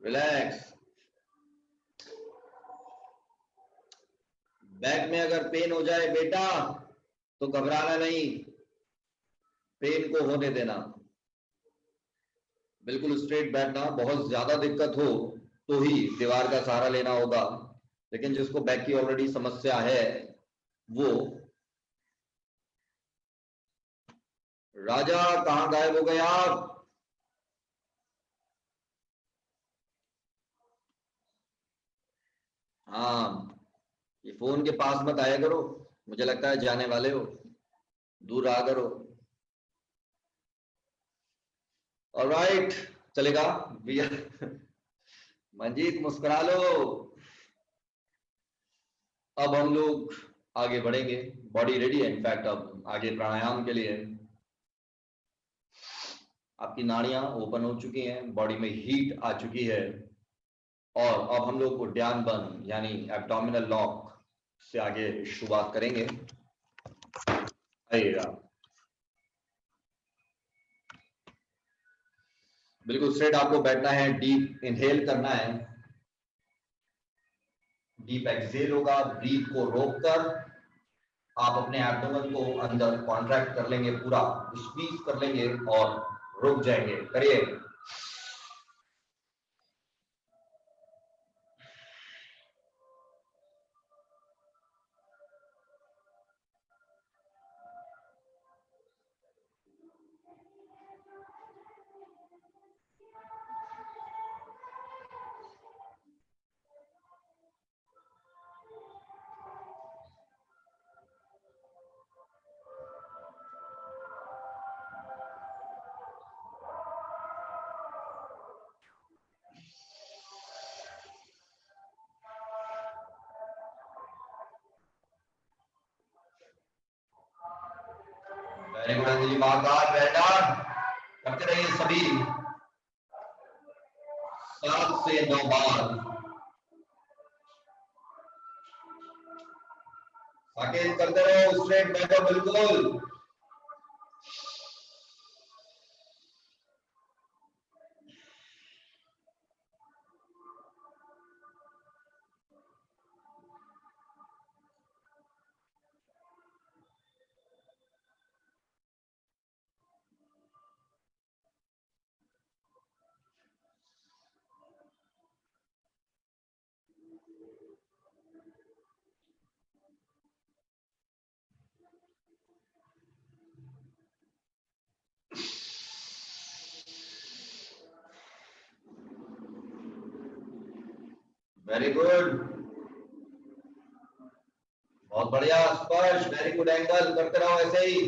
रिलैक्स। बैक में अगर पेन हो जाए बेटा तो घबराना नहीं, पेन को होने देना, बिल्कुल स्ट्रेट बैठना। बहुत ज्यादा दिक्कत हो तो ही दीवार का सहारा लेना होगा, लेकिन जिसको बैक की ऑलरेडी समस्या है वो। राजा कहां गायब हो गए आप? हाँ, ये फोन के पास मत आया करो, मुझे लगता है जाने वाले हो, दूर रहा करो। ऑलराइट, चलेगा भैया। मंजीत मुस्कुरा लो। अब हम लोग आगे बढ़ेंगे, बॉडी रेडी है इनफैक्ट अब आगे प्राणायाम के लिए। आपकी नाड़ियां ओपन हो चुकी हैं, बॉडी में हीट आ चुकी है, और अब हम लोग उद्यान बंद यानी एब्डोमिनल लॉक से आगे शुरुआत करेंगे। आइएगा, बिल्कुल स्ट्रेट आपको बैठना है, डीप इनहेल करना है, डीप एक्सहेल होगा, ब्रीथ को रोककर आप अपने एब्डोमेन को अंदर कॉन्ट्रैक्ट कर लेंगे, पूरा स्क्वीज कर लेंगे और रुक जाएंगे। करिए। Very good Anjali Mahakal, well done. करते रहिए सभी 7 से 9 बार। साकेत करते रहो, स्ट्रेट बैठो बिल्कुल। वेरी गुड, बहुत बढ़िया, स्पर्श, वेरी गुड, एंगल करते रहो ऐसे ही।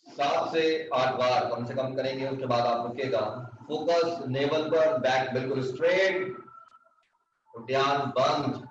7 से 8 बार कम से कम करेंगे, उसके बाद आप रुकेगा। फोकस नेवल पर, बैक बिल्कुल स्ट्रेट, ध्यान बंद।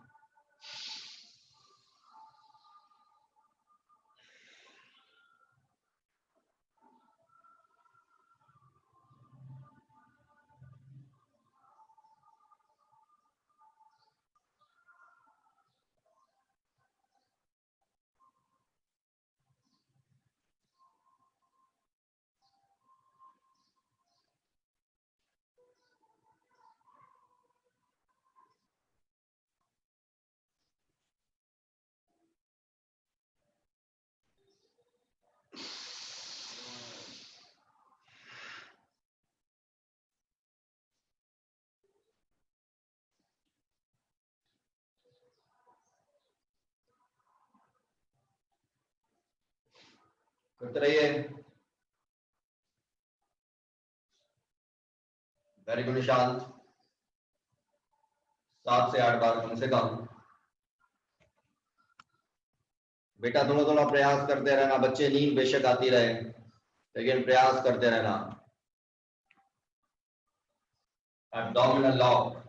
करते रहिए। वेरी गुड निशांत, 7 से 8 बार कम से कम। बेटा थोड़ा थोड़ा प्रयास करते रहना, बच्चे नींद बेशक आती रहे लेकिन प्रयास करते रहना। एब्डोमिनल लॉक,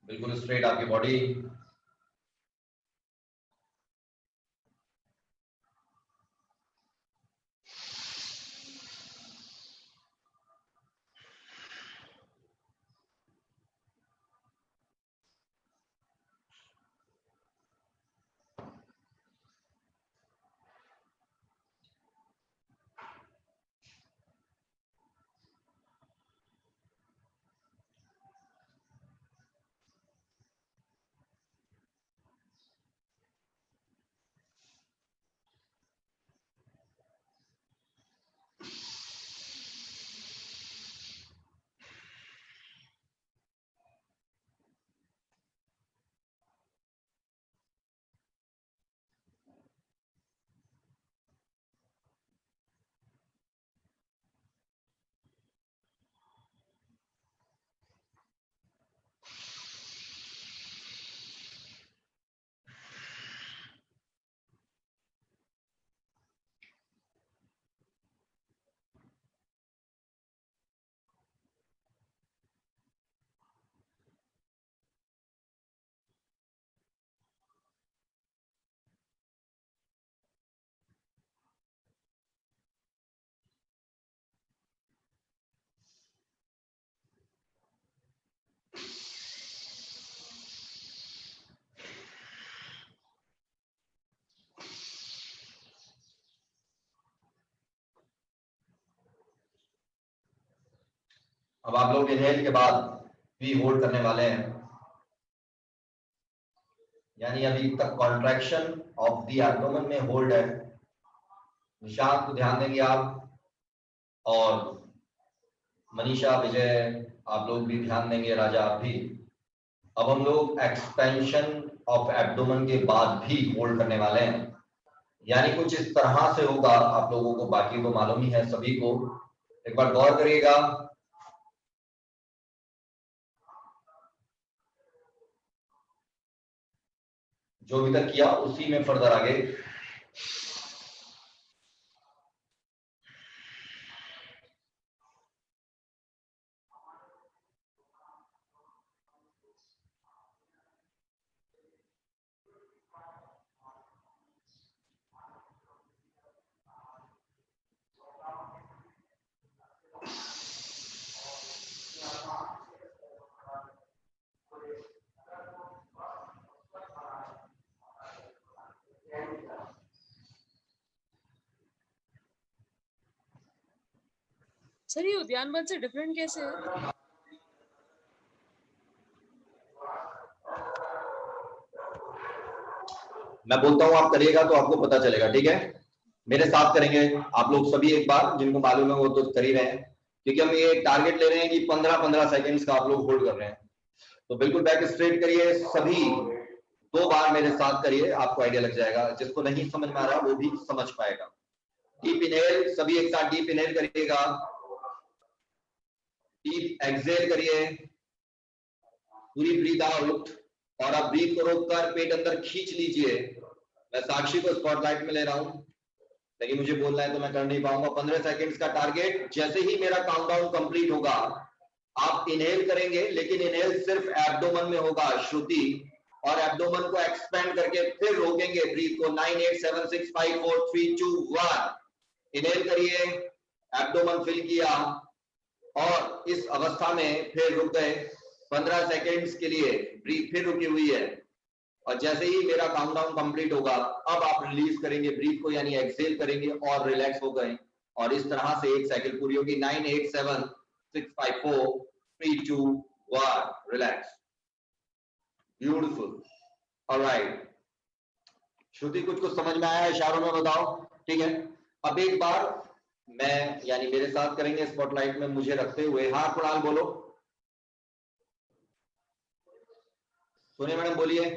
बिल्कुल स्ट्रेट आपकी बॉडी। अब आप लोग इनहेल के बाद भी होल्ड करने वाले हैं, यानी अभी तक कॉन्ट्रैक्शन ऑफ द एब्डोमेन में होल्ड है। निशांत को ध्यान देंगे आप, और मनीषा, विजय, आप लोग भी ध्यान देंगे, राजा आप भी। अब हम लोग एक्सपेंशन ऑफ एब्डोमेन के बाद भी होल्ड करने वाले हैं, यानी कुछ इस तरह से होगा। आप लोगों को बाकी तो मालूम ही है सभी को, एक बार गौर करिएगा। जो भी तक किया उसी में फर्दर आगे। सर ये उद्यान वन से डिफरेंट कैसे है? मैं बोलता हूं, आप करिएगा तो आपको पता चलेगा, ठीक है? मेरे साथ करेंगे आप लोग सभी एक बार, जिनको मालूम है वो तो कर ही रहे हैं, क्योंकि हम ये टारगेट ले रहे हैं कि 15-15 सेकंड्स का आप लोग होल्ड कर रहे हैं। तो बिल्कुल बैक स्ट्रेट करिए, सभी 2 बार मेरे साथ करिए, आपको आइडिया लग जाएगा। जिसको नहीं समझ में आ रहा वो भी समझ पाएगा। डीप इनहेल, सभी एक साथ डीप इनहेल करिएगा, डीप एक्सहेल करिए, पूरी ब्रीथ आउट, और अब ब्रीथ को रोककर पेट अंदर खींच लीजिए। मैं साक्षी को स्पॉटलाइट में ले रहा हूं, लेकिन मुझे बोलना है तो मैं कर नहीं पाऊंगा। 15 सेकंड्स का टारगेट। जैसे ही मेरा काउंटडाउन कंप्लीट होगा आप इनहेल करेंगे, लेकिन इनहेल सिर्फ एब्डोमेन में होगा श्रुति, और एब्डोमेन को एक्सपेंड करके फिर रोकेंगे ब्रीथ को। 9 8 7 6 5 4 3 2 1। इनहेल करिए, एब्डोमेन फिल किया, और इस अवस्था में फिर रुक गए 15 सेकंड्स के लिए। ब्रीथ फिर रुकी हुई है, और जैसे ही मेरा काउंटडाउन कंप्लीट होगा अब आप रिलीज करेंगे ब्रीथ को, यानी एक्सहेल करेंगे और रिलैक्स हो गए। और इस तरह से 1 साइकिल पूरी होगी। 9 8 7 6 5 4 3 2 1। रिलैक्स। ब्यूटीफुल। ऑलराइट, श्रुति कुछ कुछ समझ में आया है? इशारों में बताओ। ठीक है, अब एक बार मैं यानी मेरे साथ करेंगे स्पॉटलाइट में मुझे रखते हुए। हाँ कुणाल बोलो। सोनिया मैडम बोलिए।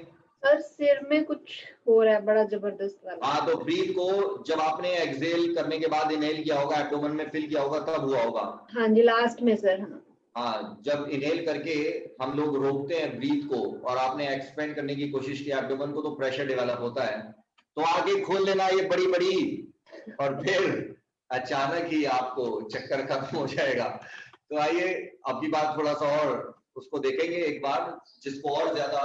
सर सिर में कुछ हो रहा है बड़ा जबरदस्त वाला। हाँ, तो ब्रीथ को जब आपने एक्सहेल करने के बाद इनहेल किया होगा, एब्डोमेन में फिल किया होगा, तब हुआ होगा। हाँ जी, लास्ट में सर। हाँ हाँ, जब इनहेल करके हम लोग रोकते हैं ब्रीथ को और आपने एक्सपेंड करने की कोशिश की एब्डोमेन को, तो प्रेशर डेवलप होता है। तो आगे खोल लेना ये बड़ी बड़ी, और फिर अचानक ही आपको चक्कर खत्म हो जाएगा। तो आइए अब की बात थोड़ा सा और उसको देखेंगे एक बार, जिसको और ज्यादा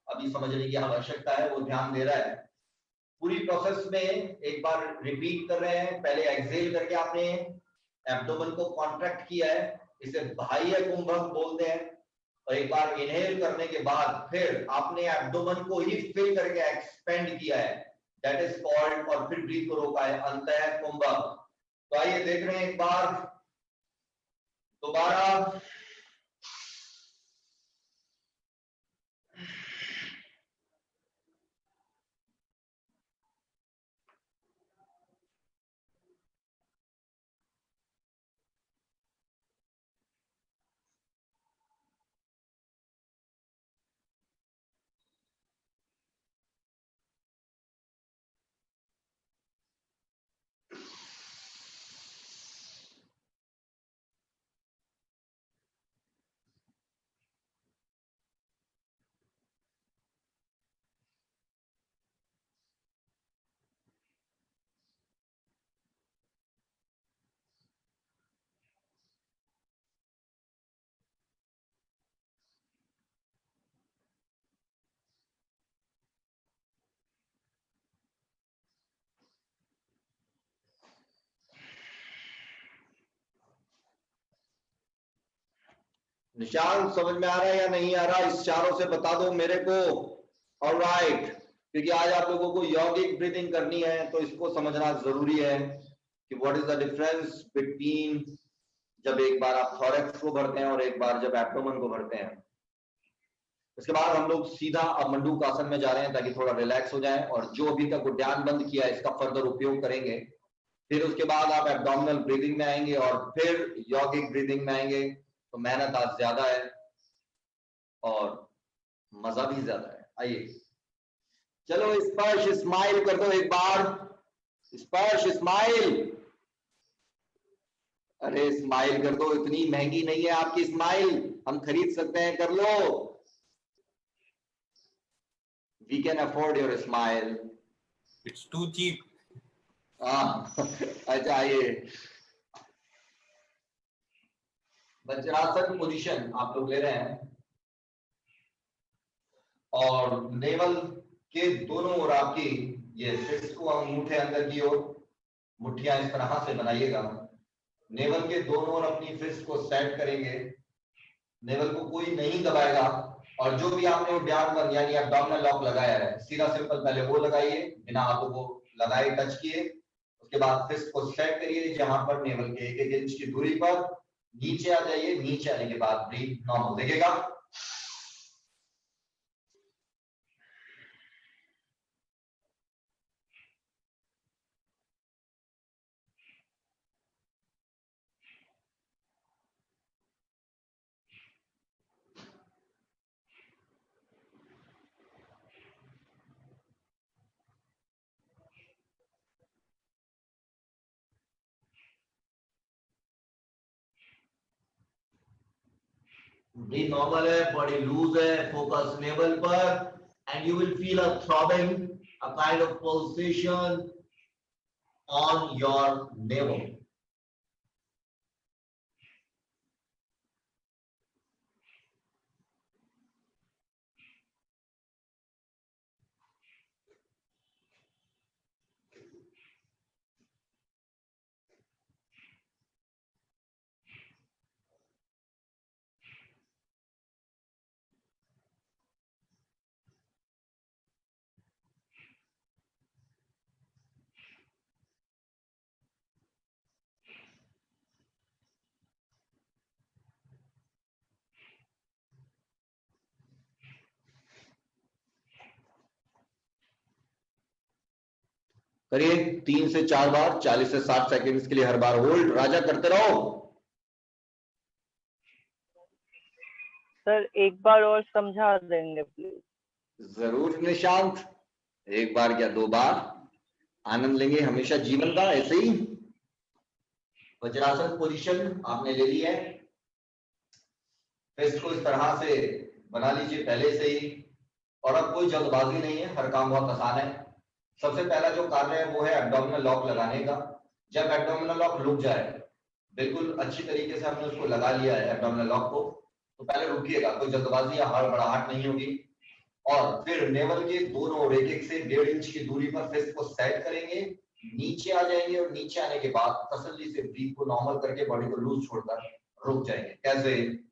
अभी समझने की आवश्यकता है वो ध्यान दे रहा है। पूरी प्रोसेस में एक बार रिपीट कर रहे हैं। पहले एक्सहेल करके आपने एब्डोमेन को कॉन्ट्रैक्ट किया है, इसे बाह्य कुंभक बोलते हैं। और एक बार इनहेल करने के बाद फिर आपने एब्डोमेन को ही फिल करके एक्सपेंड किया है, दैट इज कॉल्ड, और फिर ब्रीथ को रोका है, अंतः कुंभक। तो आइए देख रहे हैं एक बार दोबारा। निशान समझ में आ रहा है या नहीं आ रहा? इशारों से बता दो मेरे को। ऑलराइट, क्योंकि आज आप लोगों को यौगिक ब्रीथिंग करनी है तो इसको समझना जरूरी है कि what is the difference between जब एक बार आप थॉरैक्स को भरते हैं और एक बार जब एब्डोमेन को भरते हैं। इसके बाद हम लोग सीधा अब मंडूक आसन में जा रहे हैं ताकि थोड़ा रिलैक्स हो जाए, और जो अभी तक उद्यान बंद किया है इसका फर्दर उपयोग करेंगे। फिर उसके बाद आप एब्डोमिनल ब्रीदिंग में आएंगे और फिर यौगिक ब्रीदिंग में आएंगे। तो मेहनत आज ज्यादा है और मजा भी ज्यादा है। आइए चलो स्पर्श स्माइल कर दो एक बार। स्पर्श स्माइल, अरे स्माइल कर दो, इतनी महंगी नहीं है आपकी स्माइल, हम खरीद सकते हैं, कर लो। We can afford your smile, it's too cheap. अच्छा आइए वज्रासन पोजीशन आप लोग ले रहे हैं, और नेवल के दोनों ओर आपकी ये फिस्ट को अंगूठे अंदर की ओर, मुट्ठियां इस तरह से बनाइएगा। नेवल के दोनों ओर अपनी फिस्ट को सेट करेंगे, नेवल को कोई नहीं दबाएगा। और जो भी आपने उद्यान बंद यानी एब्डोमिनल लॉक लगाया है, सीधा सिंपल पहले वो लगाइए बिना हाथों को लगाए टच किए। उसके बाद फिस्ट को सेट करिए जहां पर नेवल के 1 इंच की दूरी पर। नीचे आ जाइए, नीचे आने के बाद ब्रीथ नॉर्मल देखिएगा। ब्रीथ नॉर्मल है, बॉडी लूज है, फोकस नेवल पर, and you will feel a throbbing, a kind of pulsation on your naval. करिए 3 से 4 बार, 40 से 60 सेकंड्स के लिए हर बार होल्ड. राजा करते रहो. सर एक बार और समझा देंगे प्लीज. जरूर निशांत, एक बार क्या 2 बार. आनंद लेंगे हमेशा जीवन का. ऐसे ही वज्रासन पोजीशन आपने ले ली है. फिस्ट को इस तरह से बना लीजिए पहले से ही, और अब कोई जल्दबाजी नहीं है, हर काम बहुत आसान है. सबसे पहला जो कार्य है वो है एब्डोमिनल लॉक लगाने का. जब एब्डोमिनल लॉक रुक जाए, बिल्कुल अच्छी तरीके से हमने उसको लगा लिया है एब्डोमिनल लॉक को, तो पहले रुकिएगा, कोई जल्दबाजी या हड़बड़ाहट नहीं होगी. और फिर नेवल के दोनों और एक से 1.5 इंच की दूरी पर फिस्ट को सेट करेंगे, नीचे आ जाएंगे, और नीचे आने के बाद तसल्ली से ब्रीथ को नॉर्मल करके बॉडी को लूज छोड़कर रुक जाएंगे. कैसे?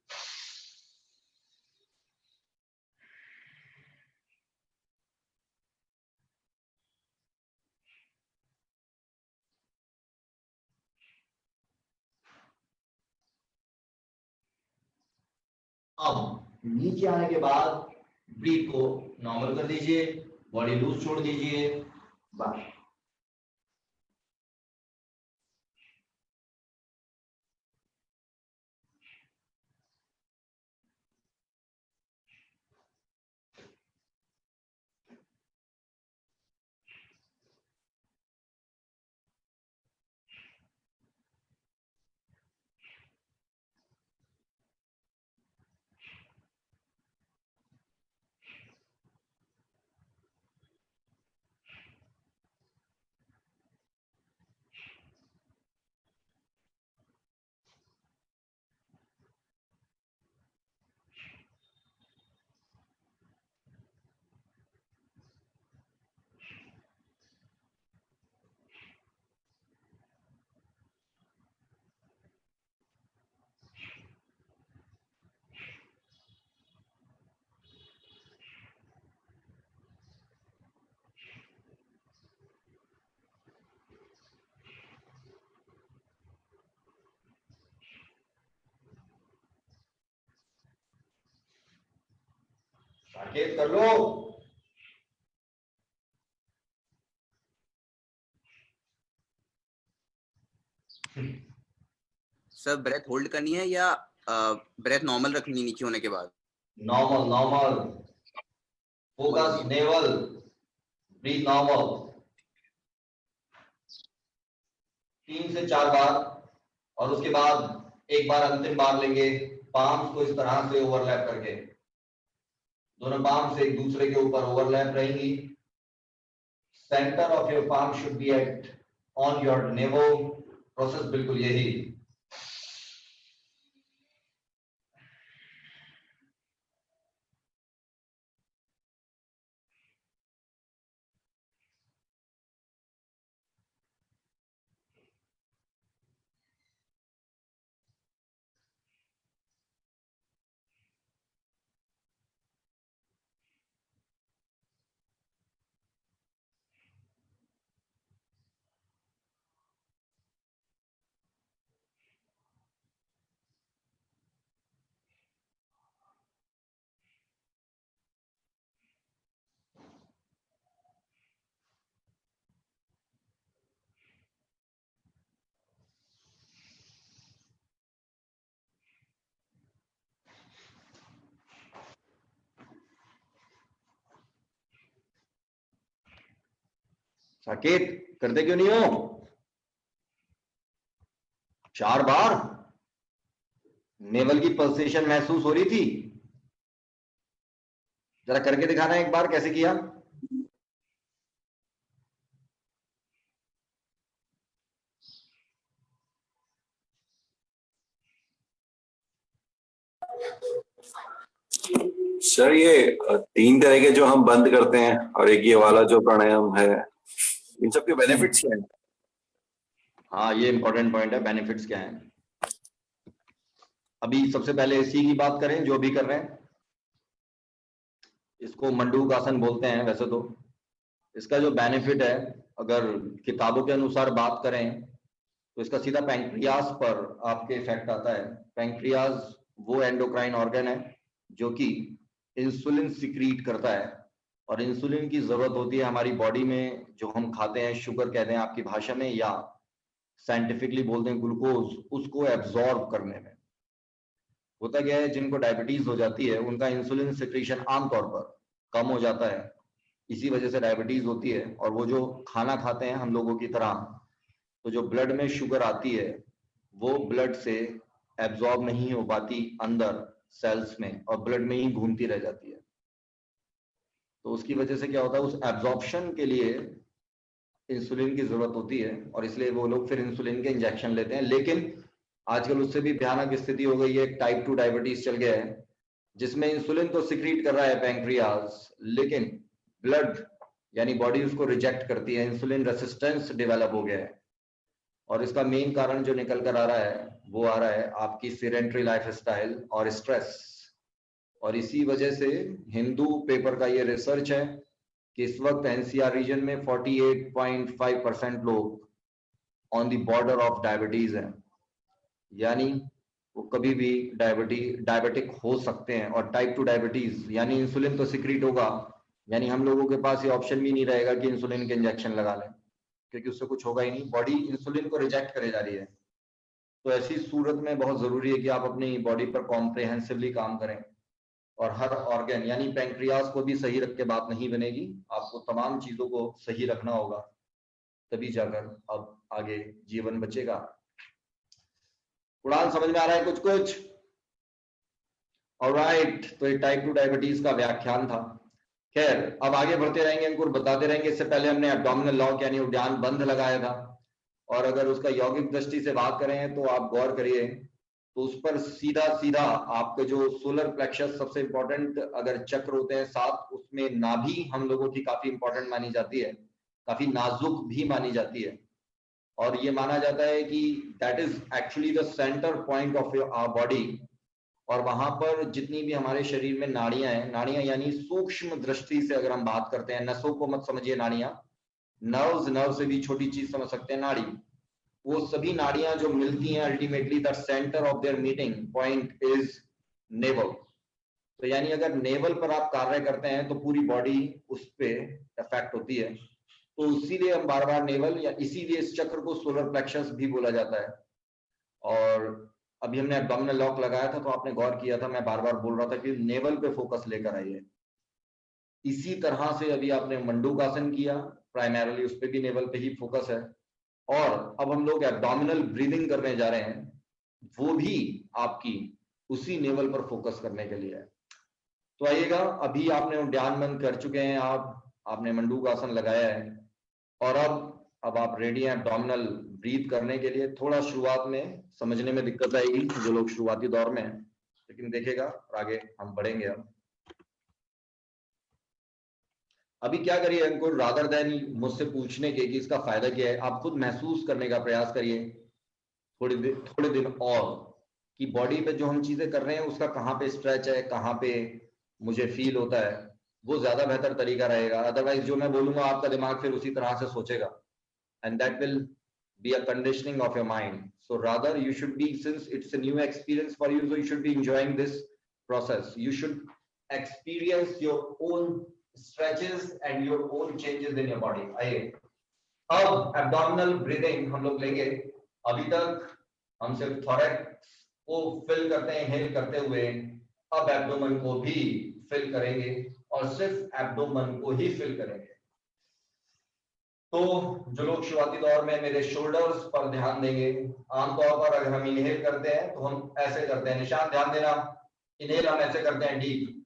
अब नीचे आने के बाद ब्रीथ को नॉर्मल कर दीजिए, बॉडी लूज छोड़ दीजिए. बस. साकेत कर लो. सर ब्रेथ होल्ड करनी है या ब्रेथ नॉर्मल रखनी नीचे होने के बाद? Normal normal. Focus navel, breathe normal. 3 से 4 बार, और उसके बाद एक बार अंतिम बार लेंगे, पाम्स को इस तरह से ओवरलैप करके. दोनों पाम्स एक दूसरे के ऊपर ओवरलैप रहेंगी. Centre of your palm should be at on your navel. Process बिल्कुल यही. साकेत करते क्यों नहीं हो? 4 बार. नेवल की पल्सेशन महसूस हो रही थी? जरा करके दिखाना एक बार कैसे किया। सर ये 3 तरह के जो हम बंद करते हैं और एक ये वाला जो प्राणायाम है, इन सब के बेनिफिट्स क्या हैं? हाँ, ये इंपॉर्टेंट पॉइंट है, बेनिफिट्स क्या हैं। अभी सबसे पहले इसी की बात करें जो भी कर रहे हैं। इसको मंडूक आसन बोलते हैं वैसे तो। इसका जो बेनिफिट है, अगर किताबों के अनुसार बात करें तो इसका सीधा पैंक्रियास पर आपके इफेक्ट आता है। पैंक्रियास वो एंडोक्राइन ऑर्गन है जो कि इंसुलिन सिक्रीट करता है, और इंसुलिन की जरूरत होती है हमारी बॉडी में। जो हम खाते हैं, शुगर कहते हैं आपकी भाषा में, या साइंटिफिकली बोलते हैं ग्लूकोज, उसको एब्जॉर्ब करने में। होता क्या है, जिनको डायबिटीज हो जाती है उनका इंसुलिन सिक्रीशन आमतौर पर कम हो जाता है, इसी वजह से डायबिटीज होती है। और वो जो खाना खाते हैं हम लोगों की तरह, तो जो ब्लड में शुगर आती है वो ब्लड से एब्जॉर्ब नहीं हो पाती अंदर सेल्स में, और ब्लड में ही घूमती रह जाती है। तो उसकी वजह से क्या होता है, उस एब्जॉर्प्शन के लिए इंसुलिन की जरूरत होती है, और इसलिए वो लोग फिर इंसुलिन के इंजेक्शन लेते हैं। लेकिन आजकल उससे भी भयानक स्थिति हो गई है, टाइप 2 डायबिटीज चल गया है, जिसमें इंसुलिन तो सिक्रीट कर रहा है पैंक्रियास, लेकिन ब्लड यानी बॉडी उसको रिजेक्ट करती है। इंसुलिन रेसिस्टेंस डेवलप हो गया है, और इसका मेन कारण जो निकल कर आ रहा है वो आ रहा है आपकी सेडेंटरी लाइफस्टाइल और स्ट्रेस। और इसी वजह से हिंदू पेपर का ये रिसर्च है कि इस वक्त एनसीआर रीजन में 48.5% लोग on the border of diabetes हैं, यानी वो कभी भी डायबिटिक हो सकते हैं। और टाइप 2 डायबिटीज यानी इंसुलिन तो सिक्रीट होगा, यानी हम लोगों के पास ये ऑप्शन भी नहीं रहेगा कि इंसुलिन के इंजेक्शन लगा लें, क्योंकि उससे कुछ होगा ही नहीं, बॉडी इंसुलिन को रिजेक्ट करे जा रही है। तो ऐसी सूरत में बहुत जरूरी है कि आप अपनी बॉडी पर कॉम्प्रिहेंसिवली काम करें, और हर ऑर्गन यानी पैंक्रियास को भी सही रख के बात नहीं बनेगी, आपको तमाम चीजों को सही रखना होगा, तभी जाकर अब आगे जीवन बचेगा। उड़ान समझ में आ रहा है कुछ कुछ? ऑलराइट, तो ये टाइप 2 डायबिटीज का व्याख्यान था। खैर, अब आगे बढ़ते रहेंगे, इनको बताते रहेंगे। इससे पहले हमने एब्डोमिनल लॉक यानी उद्यान बंध लगाया था, और अगर उसका यौगिक दृष्टि से बात करें तो आप गौर करिए, तो उस पर सीधा सीधा आपके जो सोलर प्लेक्सस सबसे इंपॉर्टेंट अगर चक्र होते हैं 7, उसमें नाभि हम लोगों की काफी इंपॉर्टेंट मानी जाती है, काफी नाजुक भी मानी जाती है, और ये माना जाता है कि that is actually the centre point of our body. और वहां पर जितनी भी हमारे शरीर में नाड़ियां हैं, नाड़ियां यानी सूक्ष्म दृष्टि से अगर हम बात करते हैं, नसों को मत समझिए नाड़ियां, नर्व से भी छोटी चीज समझ सकते हैं नाड़ी। वो सभी नाड़ियां जो मिलती हैं, ultimately the centre of their meeting point is naval. तो यानी अगर नेवल पर आप कार्य करते हैं तो पूरी बॉडी उस पे इफेक्ट होती है। तो इसीलिए हम बार बार नेवल, या इसीलिए इस चक्र को सोलर प्लेक्सस भी बोला जाता है। और अभी हमने एब्डोमिनल लॉक लगाया था, तो आपने गौर किया था, मैं बार बार बोल रहा था कि नेवल पे फोकस लेकर आइए। इसी तरह से अभी आपने मंडूक आसन किया, प्राइमरली उस पे भी नेवल पे ही फोकस है। और अब हम लोग एब्डोमिनल ब्रीदिंग करने जा रहे हैं, वो भी आपकी उसी नेवल पर फोकस करने के लिए है। तो आइएगा, अभी आपने उद्यान बंद कर चुके हैं, आपने मंडूक आसन लगाया है, और अब आप रेडी हैं एब्डोमिनल ब्रीथ करने के लिए। थोड़ा शुरुआत में समझने में दिक्कत आएगी जो लोग शुरुआती दौर में हैं, लेकिन देखेगा आगे हम बढ़ेंगे। अब अभी क्या करिए अंकुर, रादर देन मुझसे पूछने के कि इसका फायदा क्या है, आप खुद महसूस करने का प्रयास करिए थोड़े दिन और, कि बॉडी पे जो हम चीजें कर रहे हैं उसका कहाँ पे स्ट्रेच है, कहाँ पे मुझे फील होता है, वो ज्यादा बेहतर तरीका रहेगा। अदरवाइज जो मैं बोलूंगा आपका दिमाग फिर उसी तरह से सोचेगा, and that will be a conditioning of your mind. So rather you should be, since it's a new experience for you, so you should be enjoying this process. You should experience your own stretches and your own changes in your body. आइए, अब abdominal breathing हम लोग लेंगे। अभी तक हम सिर्फ thorax को fill करते हैं inhale करते हुए, अब abdomen को भी fill करेंगे, और सिर्फ abdomen को ही fill करेंगे। तो जो लोग शुरुआती दौर में मेरे शोल्डर्स पर ध्यान देंगे, आमतौर पर अगर हम इनहेल करते हैं तो हम ऐसे करते हैं, निशान ध्यान देना, इनहेल हम ऐसे करते हैं डीप,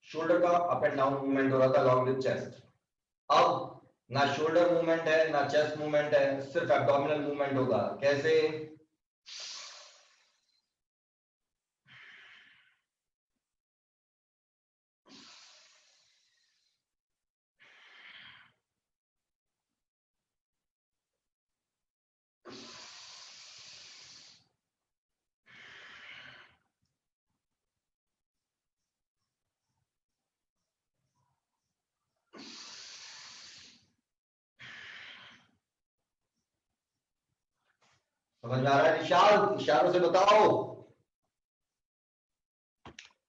शोल्डर का अप एंड डाउन मूवमेंट हो रहा था अलॉन्ग विद चेस्ट। अब ना शोल्डर मूवमेंट है ना चेस्ट मूवमेंट है, सिर्फ एब्डोमिनल मूवमेंट होगा। कैसे? समझ में आ रहा है निशान? इशारों से बताओ।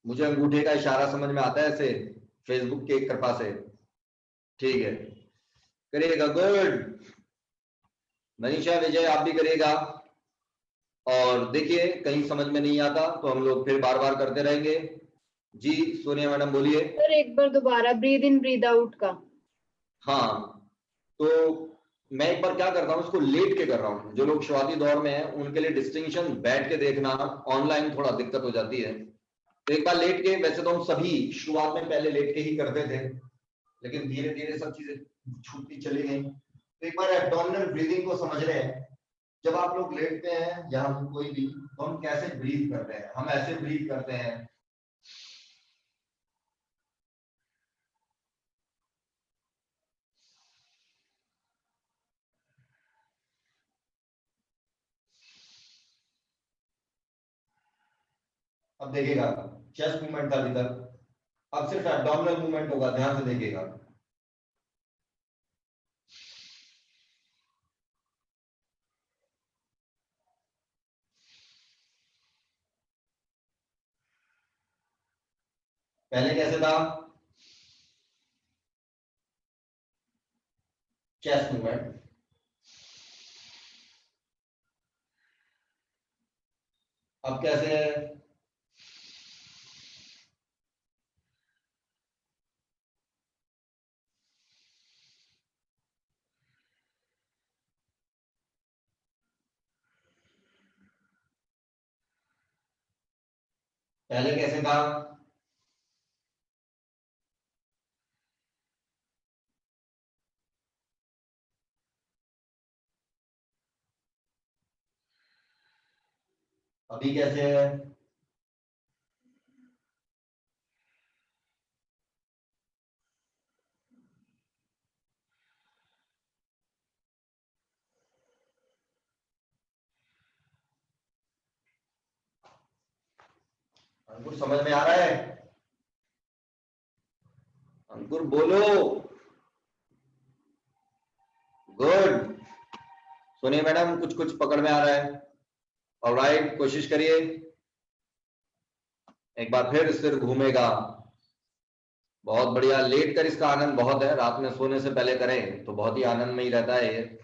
मुझे अंगूठे का इशारा समझ में आता है ऐसे, फेसबुक की एक कृपा से। ठीक है, करिएगा। गुड मनीषा, विजय आप भी करिएगा। और देखिए कहीं समझ में नहीं आता तो हम लोग फिर बार बार करते रहेंगे। जी सोनिया मैडम बोलिए। सर एक बार दोबारा ब्रीद इन ब्रीद आउट का। हाँ, तो मैं एक बार क्या करता हूँ, इसको लेट के कर रहा हूँ। जो लोग शुरुआती दौर में हैं उनके लिए डिस्टिंक्शन बैठ के देखना, ऑनलाइन थोड़ा दिक्कत हो जाती है। तो एक बार लेट के, वैसे तो हम सभी शुरुआत में पहले लेट के ही करते थे, लेकिन धीरे धीरे सब चीजें छूटती चली गई। तो एक बार एब्डोमिनल ब्रीदिंग को समझ रहे हैं। जब आप लोग लेटते हैं या हम कोई भी, तो हम कैसे ब्रीथ करते हैं? हम ऐसे ब्रीथ करते हैं, अब देखिएगा चेस्ट मूवमेंट था अभी तक, अब सिर्फ एब्डोमिनल मूवमेंट होगा, ध्यान से देखिएगा। पहले कैसे था? चेस्ट मूवमेंट, अब कैसे है? पहले कैसे था? अभी कैसे है? अंकुर समझ में आ रहा है? अंकुर बोलो। गुड। सुनिए मैडम, कुछ कुछ पकड़ में आ रहा है। ऑलराइट, कोशिश करिए। एक बार फिर सिर घूमेगा, बहुत बढ़िया। लेट कर इसका आनंद बहुत है, रात में सोने से पहले करें तो बहुत ही आनंद में ही रहता है ये।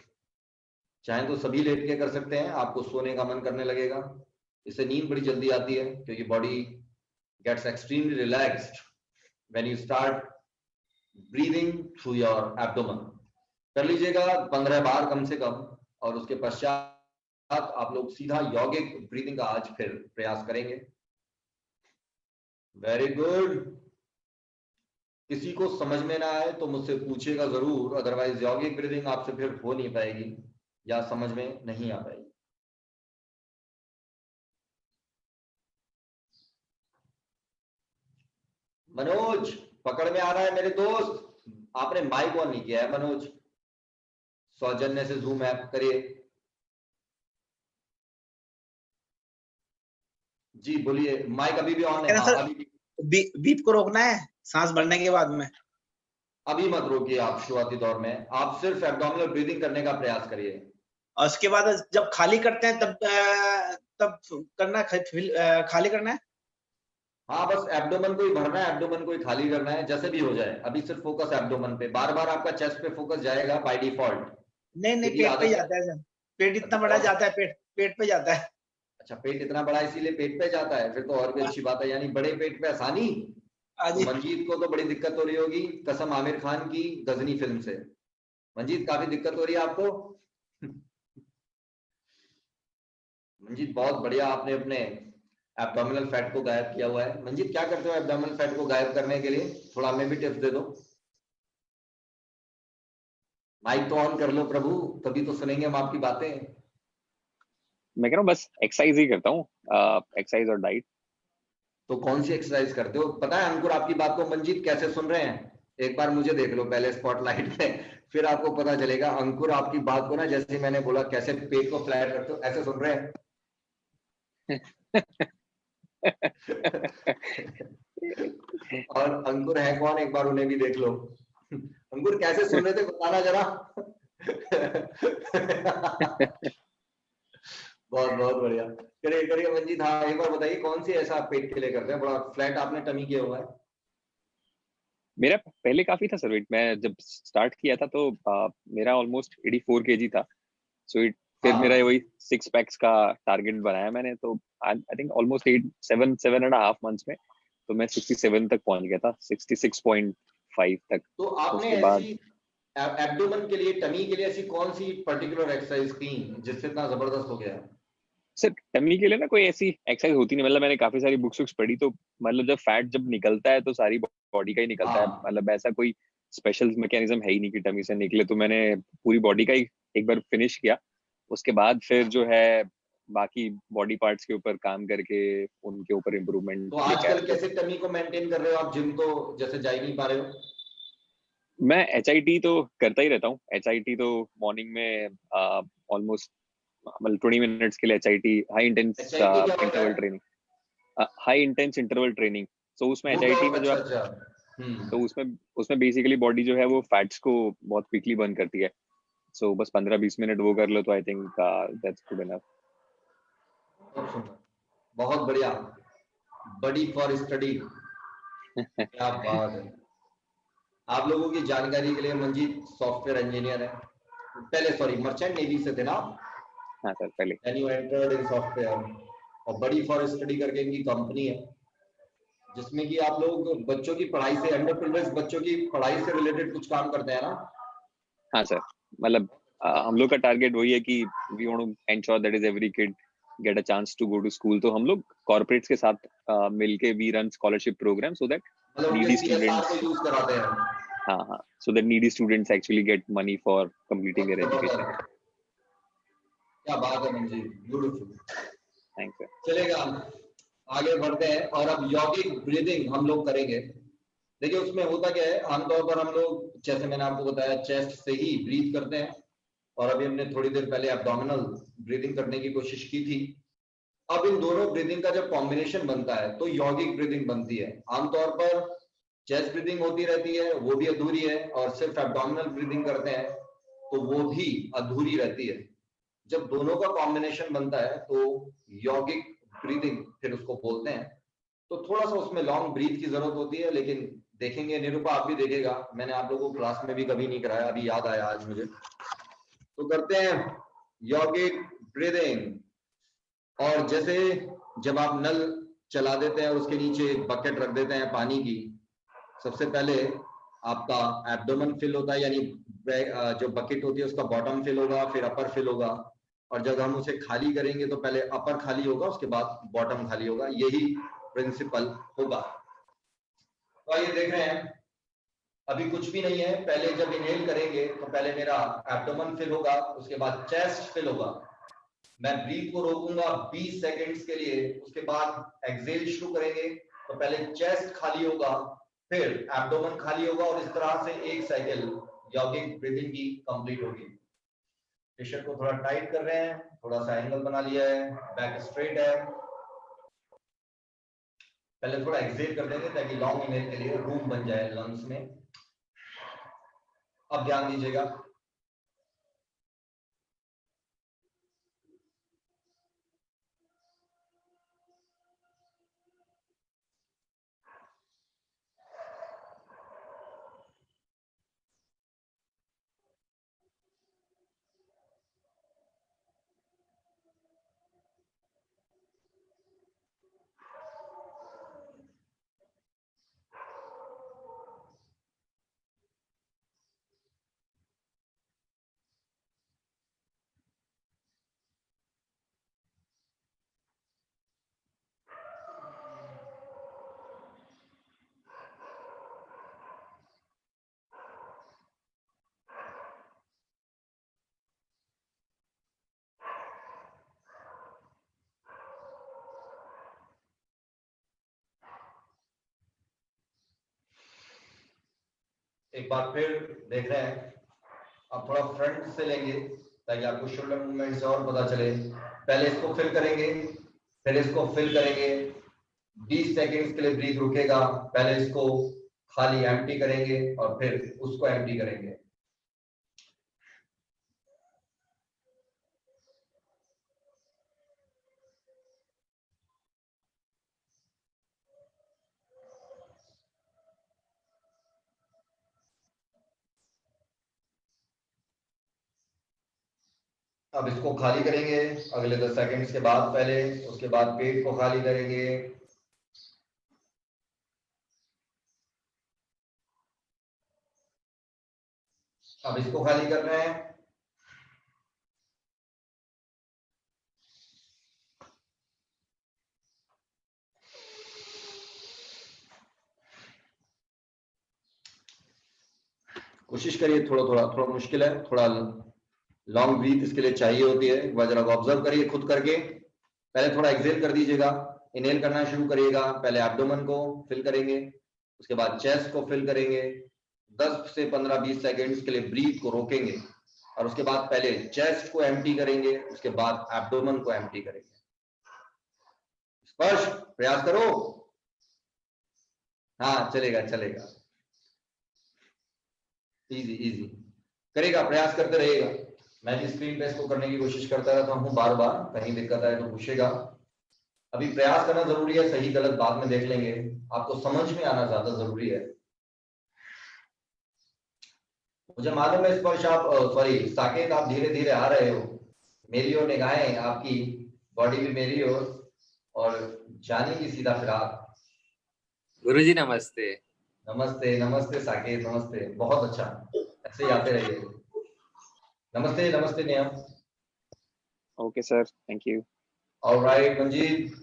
चाहे तो सभी लेट के कर सकते हैं, आपको सोने का मन करने लगेगा। इससे नींद बड़ी जल्दी आती है, क्योंकि body gets extremely relaxed when you start breathing through your abdomen. कर लीजिएगा 15 बार कम से कम, और उसके पश्चात आप लोग सीधा यौगिक ब्रीदिंग का आज फिर प्रयास करेंगे। Very good. किसी को समझ में ना आए तो मुझसे पूछेगा जरूर, अदरवाइज यौगिक ब्रीदिंग आपसे फिर हो नहीं पाएगी या समझ में नहीं आ पाएगी। मनोज पकड़ में आ रहा है मेरे दोस्त? आपने माइक ऑन नहीं किया है मनोज, सौजन्य से जूम ऐप करिए। जी बोलिए, माइक अभी भी ऑन है? हाँ, अभी भी। बीप को रोकना है सांस भरने के बाद में। अभी मत रोकिए आप शुरुआती दौर में, आप सिर्फ एब्डोमिनल ब्रीदिंग करने का प्रयास करिए। और उसके बाद जब खाली करते हैं तब करना खाली करना है। हाँ, बस एब्डोमेन को ही भरना है, एब्डोमेन को ही खाली करना है, जैसे भी हो जाए। अभी सिर्फ फोकस एब्डोमेन पे, बार बार आपका चेस्ट पे फोकस जाएगा बाय डिफॉल्ट। नहीं पेट पे जाता है सर, पेट इतना बड़ा जाता है, पेट पे जाता है। अच्छा, पेट इतना बड़ा इसीलिए पेट पे जाता है, फिर तो और भी अच्छी बात है, यानी बड़े पेट पे आसानी। तो मंजीत को तो बड़ी दिक्कत हो रही होगी, कसम आमिर खान की गजनी फिल्म से। मंजीत काफी दिक्कत हो रही है आपको? मंजीत बहुत बढ़िया, आपने अपने एब्डोमिनल फैट को गायब किया हुआ है। मंजीत क्या करते हो एब्डोमिनल फैट को गायब करने के लिए? थोड़ा हमें भी टिप्स दे दो। माइक तो ऑन कर लो प्रभु, तभी तो सुनेंगे हम आपकी बातें। मैं कह रहा हूँ बस एक्सरसाइज ही करता हूँ, एक्सरसाइज और डाइट। तो कौन सी एक्सरसाइज करते हो? पता है अंकुर आपकी बात को मंजीत कैसे सुन रहे हैं? एक बार मुझे देख लो पहले स्पॉटलाइट में, फिर आपको पता चलेगा अंकुर आपकी बात को ना, जैसे मैंने बोला कैसे पेट को फ्लैट करते हो, ऐसे सुन रहे हैं। और अंकुर है कौन, एक बार उन्हें भी देख लो। अंकुर कैसे सुन रहे थे बताना जरा। बहुत बहुत बढ़िया, करिए करिए मंजीत। हाँ एक बार बताइए कौन सी ऐसा आप पेट के लिए करते हैं, बड़ा फ्लैट आपने टमी किया हुआ है। मेरा पहले काफी था सर वेट, मैं जब स्टार्ट किया था तो मेरा ऑलमोस्ट 84 kg था। सो इट फिर मेरा हाँ वही 6 पैक्स का टारगेट बनाया मैंने, तो I think almost 7 and half months में तो मैं 67 तक पहुंच गया था, 66.5 तक। तो आपने उसके बाद ऐसी एब्डोमेन के लिए, टमी के लिए ऐसी कौन सी पर्टिकुलर एक्सरसाइज की जिससे इतना जबरदस्त हो गया? सर टमी के लिए ना कोई ऐसी एक्सरसाइज होती नहीं, मतलब मैंने काफी सारी बुक्स पढ़ी, तो मतलब जब फैट जब निकलता है तो सारी बॉडी का ही निकलता है, हाँ मतलब ऐसा कोई स्पेशल मैकेनिज्म है ही नहीं कि टमी से निकले। तो मैंने पूरी बॉडी का ही एक बार फिनिश किया, उसके बाद फिर जो है बाकी बॉडी पार्ट्स के ऊपर काम करके उनके ऊपर इम्प्रूवमेंट तो लेके आया। आजकल तो कैसे टमी को मेंटेन कर रहे हो आप? जिम तो जैसे जा ही नहीं पा रहे हो। मैं HIT तो करता ही रहता हूँ। HIT तो मॉर्निंग में ऑलमोस्ट मतलब 20 मिनट्स के लिए HIT, हाई इंटेंस एचआईटी क्या होता इंटरवल है? Training, high intense interval training. तो उसमें वो क्या HIT में जो अच्छा आप, अच्छा। तो उसमें उसमें बेसिकली बॉडी जो है वो फैट्स को बहुत क्विकली बर्न करती है। सो बस 15-20 मिनट वो कर लो तो I think that's good enough. बहुत सुंदर, बहुत बढ़िया, बड़ी फॉर स्टडी। क्या बात है। आप लोगों की जानकारी के लिए मंजीत सॉफ्टवेयर इंजीनियर है, पहले सॉरी मर्चेंट नेवी से थे ना? हाँ सर पहले। Then you entered in software, और बड़ी फॉर स्टडी करके इनकी कंपनी है, जिसमें कि आप लोग बच्चों की पढ़ाई से, अंडर प्रिविलेज्ड बच्चों की पढ़ाई से रिलेटेड कुछ काम करते हैं ना? हाँ सर, मतलब हम लोग का टारगेट वही है कि we want to ensure that is every kid get a chance to go to school. तो हम लोग कॉर्पोरेट्स के साथ मिलके we run scholarship program so that मतलब उनके नीडी CSR को स्टूडेंट्स, यूज कराते हैं। हाँ हाँ, so that needy students actually get money for completing बहुत देयर एजुकेशन। जबरदस्त, क्या बात है मंजीत, ब्यूटीफुल। Thanks sir. चलेगा, आगे बढ़ते हैं और अब यौगिक ब्रीदिंग हम लोग करेंगे। देखिए उसमें होता क्या है, आमतौर पर हम लोग जैसे मैंने आपको बताया चेस्ट से ही ब्रीथ करते हैं, और अभी हमने थोड़ी देर पहले एब्डोमिनल ब्रीदिंग करने की कोशिश की थी। अब इन दोनों ब्रीदिंग का जब कॉम्बिनेशन बनता है तो यौगिक ब्रीदिंग बनती है। आमतौर पर चेस्ट ब्रीदिंग होती रहती है, वो भी अधूरी है, और सिर्फ एब्डोमिनल ब्रीदिंग करते हैं तो वो भी अधूरी रहती है। जब दोनों का कॉम्बिनेशन बनता है तो यौगिक ब्रीदिंग फिर उसको बोलते हैं। तो थोड़ा सा उसमें लॉन्ग ब्रीथ की जरूरत होती है, लेकिन देखेंगे, निरूपा आप भी देखेगा, मैंने आप लोगों को क्लास में भी कभी नहीं कराया, अभी याद आया आज मुझे। तो करते हैं यौगिक ब्रीदिंग। और जैसे जब आप नल चला देते हैं, उसके नीचे एक बकेट रख देते हैं पानी की, सबसे पहले आपका एब्डोमेन फिल होता है, यानी जो बकेट होती है उसका बॉटम फिल होगा, फिर अपर फिल होगा, और जब हम उसे खाली करेंगे तो पहले अपर खाली होगा, उसके बाद बॉटम खाली होगा, यही प्रिंसिपल होगा। तो आइए देख रहे हैं, अभी कुछ भी नहीं है, पहले जब इनहेल करेंगे तो पहले मेरा एब्डोमेन फिल होगा, उसके बाद चेस्ट फिल होगा। मैं ब्रीथ को रोकूंगा 20 सेकंड्स के लिए, उसके बाद एक्सहेल शुरू करेंगे तो पहले चेस्ट खाली होगा, फिर एब्डोमेन खाली होगा, और इस तरह से एक साइकिल यौगिक ब्रीदिंग की कंप्लीट होगी। टी शर्ट को थोड़ा टाइट कर रहे हैं, थोड़ा सा एंगल बना लिया है, बैक स्ट्रेट है। पहले थोड़ा एक्सहेल कर देंगे ताकि लॉन्ग इनहेल के लिए रूम बन जाए लंग्स में। अब ध्यान दीजिएगा, एक बार फिर देख रहे हैं, आप थोड़ा फ्रंट से लेंगे ताकि आपको शोल्डर मूवमेंट से और पता चले। पहले इसको फिल करेंगे, फिर इसको फिल करेंगे, 20 सेकेंड्स के लिए ब्रीथ रुकेगा, पहले इसको खाली एम्प्टी करेंगे और फिर उसको एम्प्टी करेंगे। अब इसको खाली करेंगे अगले 10 सेकेंड्स के बाद पहले, उसके बाद पेट को खाली करेंगे। अब इसको खाली कर रहे हैं। कोशिश करिए, थोड़ा मुश्किल है, थोड़ा लॉन्ग ब्रीथ इसके लिए चाहिए होती है। एक बार जरा ऑब्जर्व करिए खुद करके। पहले थोड़ा एक्सेल कर दीजिएगा, इनहेल करना शुरू करिएगा। पहले एब्डोमेन को फिल करेंगे, उसके बाद चेस्ट को फिल करेंगे, 10 से 15-20 सेकेंड्स के लिए ब्रीथ को रोकेंगे और उसके बाद पहले चेस्ट को एम्प्टी करेंगे, उसके बाद एब्डोमेन को एम्प्टी करेंगे। स्पर्श प्रयास करो। हाँ चलेगा चलेगा, इजी इजी करेगा, प्रयास करते रहेगा। मैं भी स्क्रीन पे इसको करने की कोशिश करता रहता हूँ बार बार, कहीं दिक्कत आए तो पूछेगा। अभी प्रयास करना जरूरी है, सही गलत बाद में देख लेंगे, आपको समझ में आना ज्यादा जरूरी है। मुझे मालूम है स्पर्श आप सॉरी साकेत, आप धीरे धीरे आ रहे हो, मेरी ओर निगाहें, आपकी बॉडी भी मेरी ओर, और जानी की सीधा फिराक। गुरुजी नमस्ते। नमस्ते नमस्ते साकेत, नमस्ते, बहुत अच्छा, ऐसे ही आते रहिए। नमस्ते नमस्ते नियम। Okay sir, thank you. Alright Manjeet.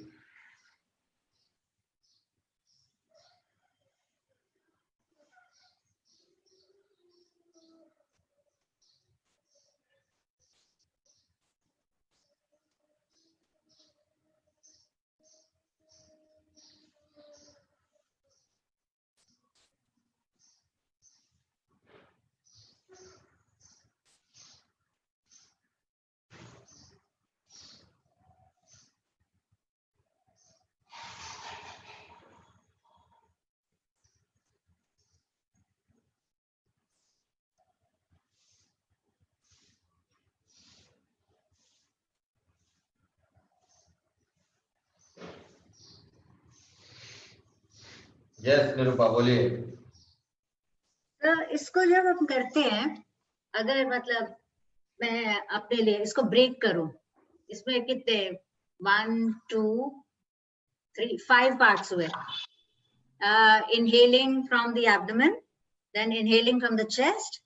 Yes Nirupa बोलिए। तो इसको जब हम करते हैं, अगर मतलब मैं अपने लिए इसको ब्रेक करूं, इसमें कितने 1 2 3 5 पार्ट्स हुए। Inhaling from the abdomen, then inhaling from the chest,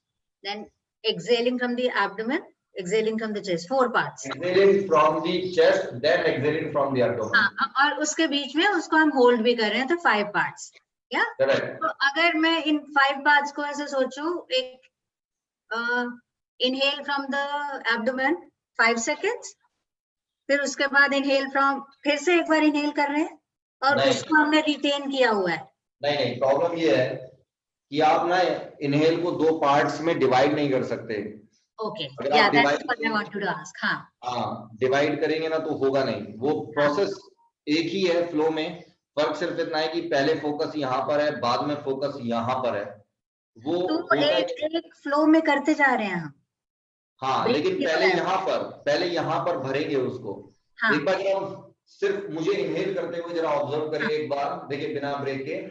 then exhaling from the abdomen, exhaling from the chest, 4 parts. Exhaling from the chest, then exhaling from the abdomen. हाँ, और उसके बीच में उसको हम होल्ड भी कर रहे हैं, तो 5 पार्ट्स। या तो अगर मैं इन 5 पार्ट्स को ऐसे सोचूं, एक inhale from the abdomen 5 seconds, फिर उसके बाद इनहेल फ्रॉम, फिर से एक बार इनहेल कर रहे हैं और उसको हमने रिटेन किया हुआ है। नहीं, प्रॉब्लम ये है कि आप ना इनहेल को 2 पार्ट्स में डिवाइड नहीं कर सकते। ओके, या that's what I wanted to ask. हाँ, डिवाइड करेंगे ना तो होगा नहीं, वो प्रोसेस एक ही है फ्लो में। फर्क सिर्फ इतना है कि पहले फोकस यहाँ पर है, बाद में फोकस यहाँ पर है। वो तो एक फ्लो में करते जा रहे हैं हम। हाँ, लेकिन पहले यहाँ पर भरेंगे उसको। हाँ। एक बार जरा सिर्फ मुझे इनहेल करते हुए जरा ऑब्जर्व करिए। एक बार देखिए बिना ब्रेक के।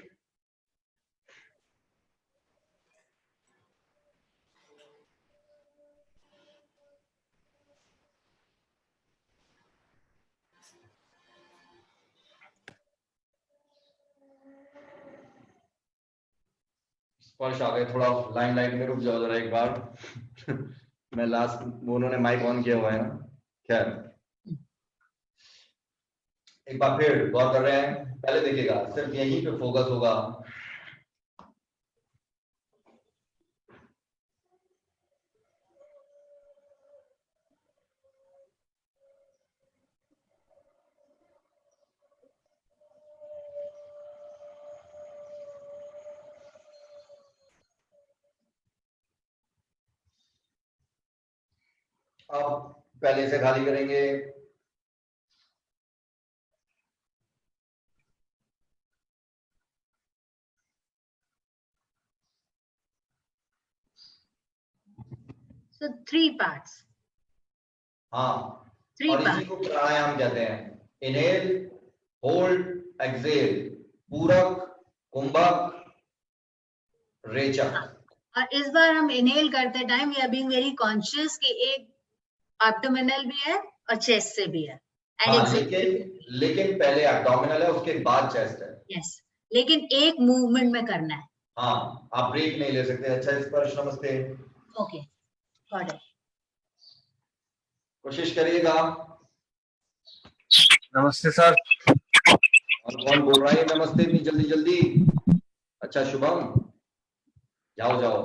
स्पर्श आ गए, थोड़ा लाइन में रुक जाओ जरा एक बार। मैं लास्ट, उन्होंने माइक ऑन किया हुआ है ना, खैर एक बार फिर गौर कर रहे हैं। पहले देखिएगा सिर्फ यहीं पे फोकस होगा। अब पहले से खाली करेंगे। So 3 parts. हाँ, 3 और इसी parts. को प्राणायाम कहते हैं। इनहेल, होल्ड, एक्सहेल, पूरक, कुंभक, रेचक। और इस बार हम इनहेल करते time we are being very conscious कि एक एब्डोमिनल भी है और चेस्ट से भी है। हाँ, लेकिन पहले एब्डोमिनल है, उसके बाद चेस्ट है। यस, लेकिन एक मूवमेंट में करना है। हाँ, आप ब्रेक नहीं ले सकते। अच्छा, स्पर्श नमस्ते। Okay, got it. कोशिश करिएगा। नमस्ते सर। और कौन बोल रहा है नमस्ते इतनी जल्दी जल्दी? अच्छा, शुभम, जाओ जाओ,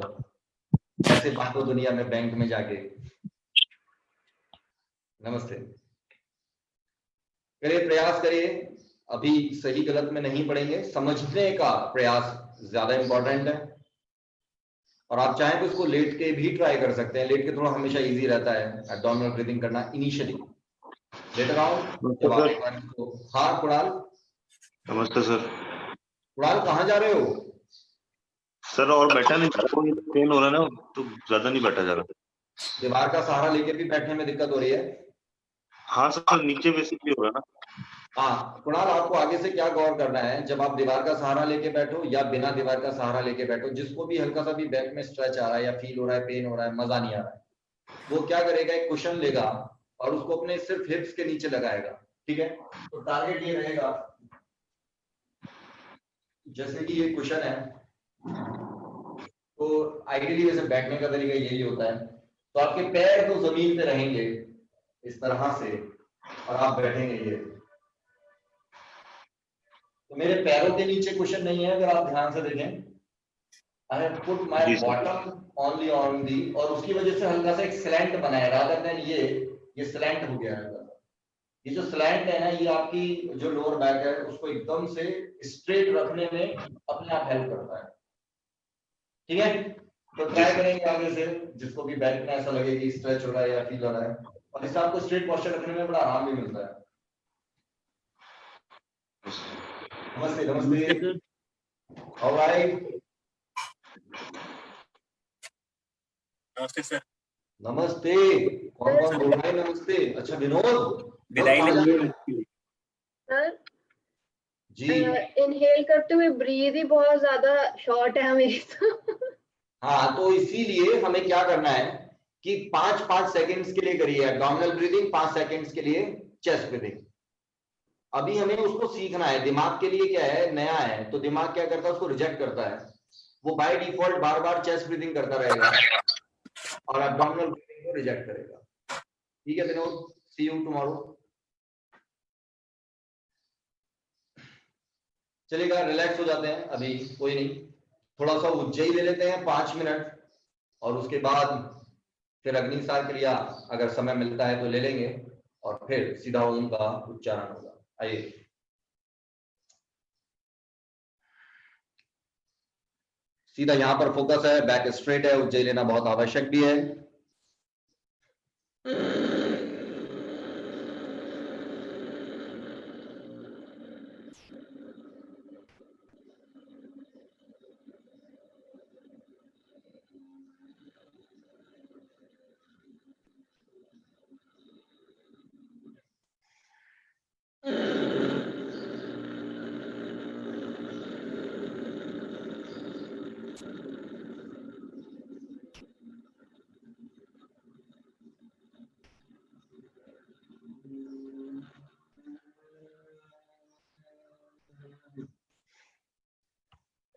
ऐसे बांटो दुनिया में बैंक में जाके। नमस्ते। करिए, प्रयास करिए। अभी सही गलत में नहीं पड़ेंगे, समझने का प्रयास ज्यादा इंपॉर्टेंट है। और आप चाहें तो इसको लेट के भी ट्राई कर सकते हैं। लेट के थोड़ा हमेशा इजी रहता है एब्डोमिनल ब्रीथिंग करना इनिशियली। लेटर ऑन जब आप एक बार इसको। हाँ कुणाल। नमस्ते सर। कुणाल, कहाँ जा रहे हो? सर और बैठा नहीं जा रहा, पेन हो रहा है ना, तो ज्यादा नहीं बैठा जा रहा। दीवार का सहारा लेके भी बैठने में दिक्कत हो रही है? हाँ सर, नीचे बेसिकली हो रहा है ना। हाँ कुणाल, आपको आगे से क्या गौर करना है, जब आप दीवार का सहारा लेके बैठो या बिना दीवार का सहारा लेके बैठो, जिसको भी हल्का सा भी बैक में स्ट्रेच आ रहा है या फील हो रहा है, पेन हो रहा है, मजा नहीं आ रहा है, वो क्या करेगा, एक कुशन लेगा और उसको अपने सिर्फ हिप्स के नीचे लगाएगा। ठीक है, तो टारगेट ये रहेगा, जैसे कि ये कुशन है, तो आइडियली वैसे बैठने का तरीका यही होता है। तो आपके पैर तो जमीन पे रहेंगे इस तरह से और आप बैठेंगे ये। तो मेरे पैरों के नीचे कुशन नहीं है, अगर आप ध्यान से देखें। I have put my bottom only on the, और उसकी वजह से हल्का सा एक स्लैंट बना है, रादर देन ये स्लैंट हो गया है। ये जो स्लैंट है ना, ये आपकी जो लोअर बैक है उसको एकदम से स्ट्रेट रखने में अपने आप हेल्प करता है। ठीक है, तो ट्राई करेंगे आगे से, जिसको भी बैक में ऐसा लगे कि स्ट्रेच हो रहा है या फील हो रहा है, और इससे आपको स्ट्रेट पोस्चर रखने में बड़ा आराम भी मिलता है। नमस्ते नमस्ते। ऑलराइट, नमस्ते सर। नमस्ते। कौन कौन बोल रहा है नमस्ते? अच्छा, विनोद सर जी। इनहेल करते हुए ब्रीथ ही बहुत ज्यादा शॉर्ट है मेरी तो। हाँ, तो इसीलिए हमें क्या करना है कि 5-5 सेकंड्स के लिए करिए एब्डोमिनल ब्रीदिंग, 5 सेकंड्स के लिए चेस्ट ब्रीदिंग। अभी हमें उसको सीखना है। दिमाग के लिए क्या है, नया है, तो दिमाग क्या करता है, उसको रिजेक्ट करता है। वो by default bar bar chest breathing करता रहेगा और एब्डोमिनल ब्रीदिंग को रिजेक्ट करेगा। ठीक है विनोद, सी यू टुमारो। चलेगा, रिलैक्स हो जाते हैं अभी, कोई नहीं। थोड़ा सा उज्जयी ले लेते हैं 5 मिनट, और उसके बाद फिर अग्निसार क्रिया अगर समय मिलता है तो ले लेंगे, और फिर सीधा ओम का उच्चारण होगा। आइए, सीधा यहां पर फोकस है, बैक स्ट्रेट है, उज्जयी लेना बहुत आवश्यक भी है।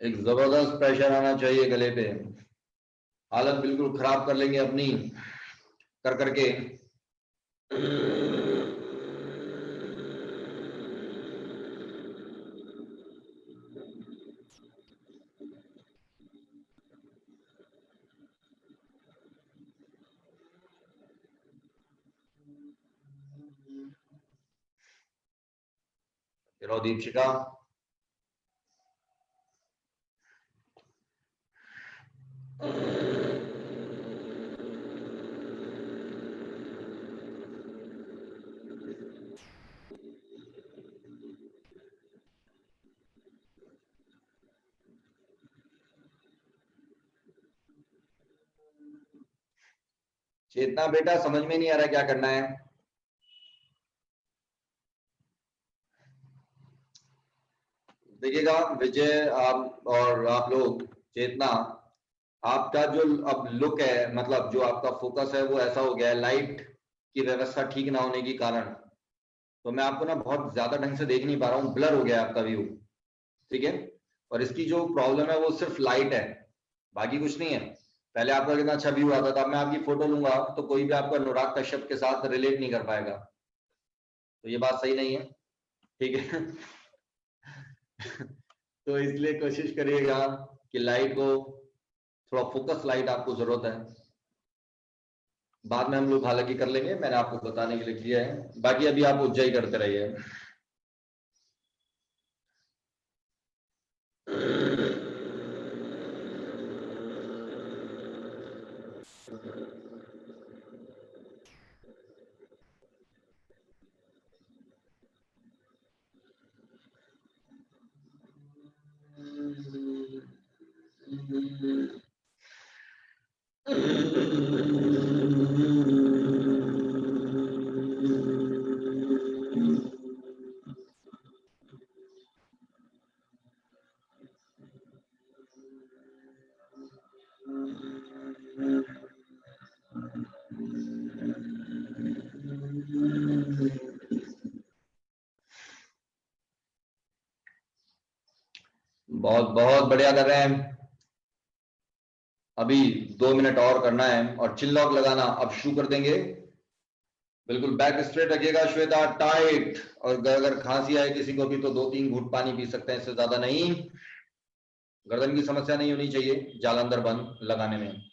एक जबरदस्त प्रेशर आना चाहिए गले पे, हालत बिल्कुल खराब कर लेंगे अपनी कर करके। दीपशिका, चेतना बेटा समझ में नहीं आ रहा क्या करना है। देखिएगा विजय आप और आप लोग, चेतना, आपका जो अब लुक है, मतलब जो आपका फोकस है वो ऐसा हो गया है, लाइट की व्यवस्था ठीक ना होने के कारण, तो मैं आपको ना बहुत ज्यादा ढंग से देख नहीं पा रहा हूँ, ब्लर हो गया है आपका व्यू, ठीक है। और इसकी जो प्रॉब्लम है वो सिर्फ लाइट है, बाकी कुछ नहीं है। पहले आपका कितना अच्छा व्यू आता था, मैं आपकी फोटो लूंगा तो कोई भी आपका अनुराग कश्यप के साथ रिलेट नहीं कर पाएगा, तो ये बात सही नहीं है, ठीक है। तो इसलिए कोशिश करिएगा कि लाइट को थोड़ा फोकस लाइट आपको जरूरत है, बाद में हम लोग हालांकि कर लेंगे, मैंने आपको बताने के लिए किया है, बाकी अभी आप उज्जै करते रहिए। बहुत बहुत बढ़िया कर रहे हैं। अभी 2 मिनट और करना है और चिल लॉक लगाना अब शुरू कर देंगे। बिल्कुल बैक स्ट्रेट रखिएगा श्वेता, टाइट, और अगर खांसी आए किसी को भी तो 2-3 घूंट पानी पी सकते हैं, इससे ज्यादा नहीं। गर्दन की समस्या नहीं होनी चाहिए जालंधर बंद लगाने में।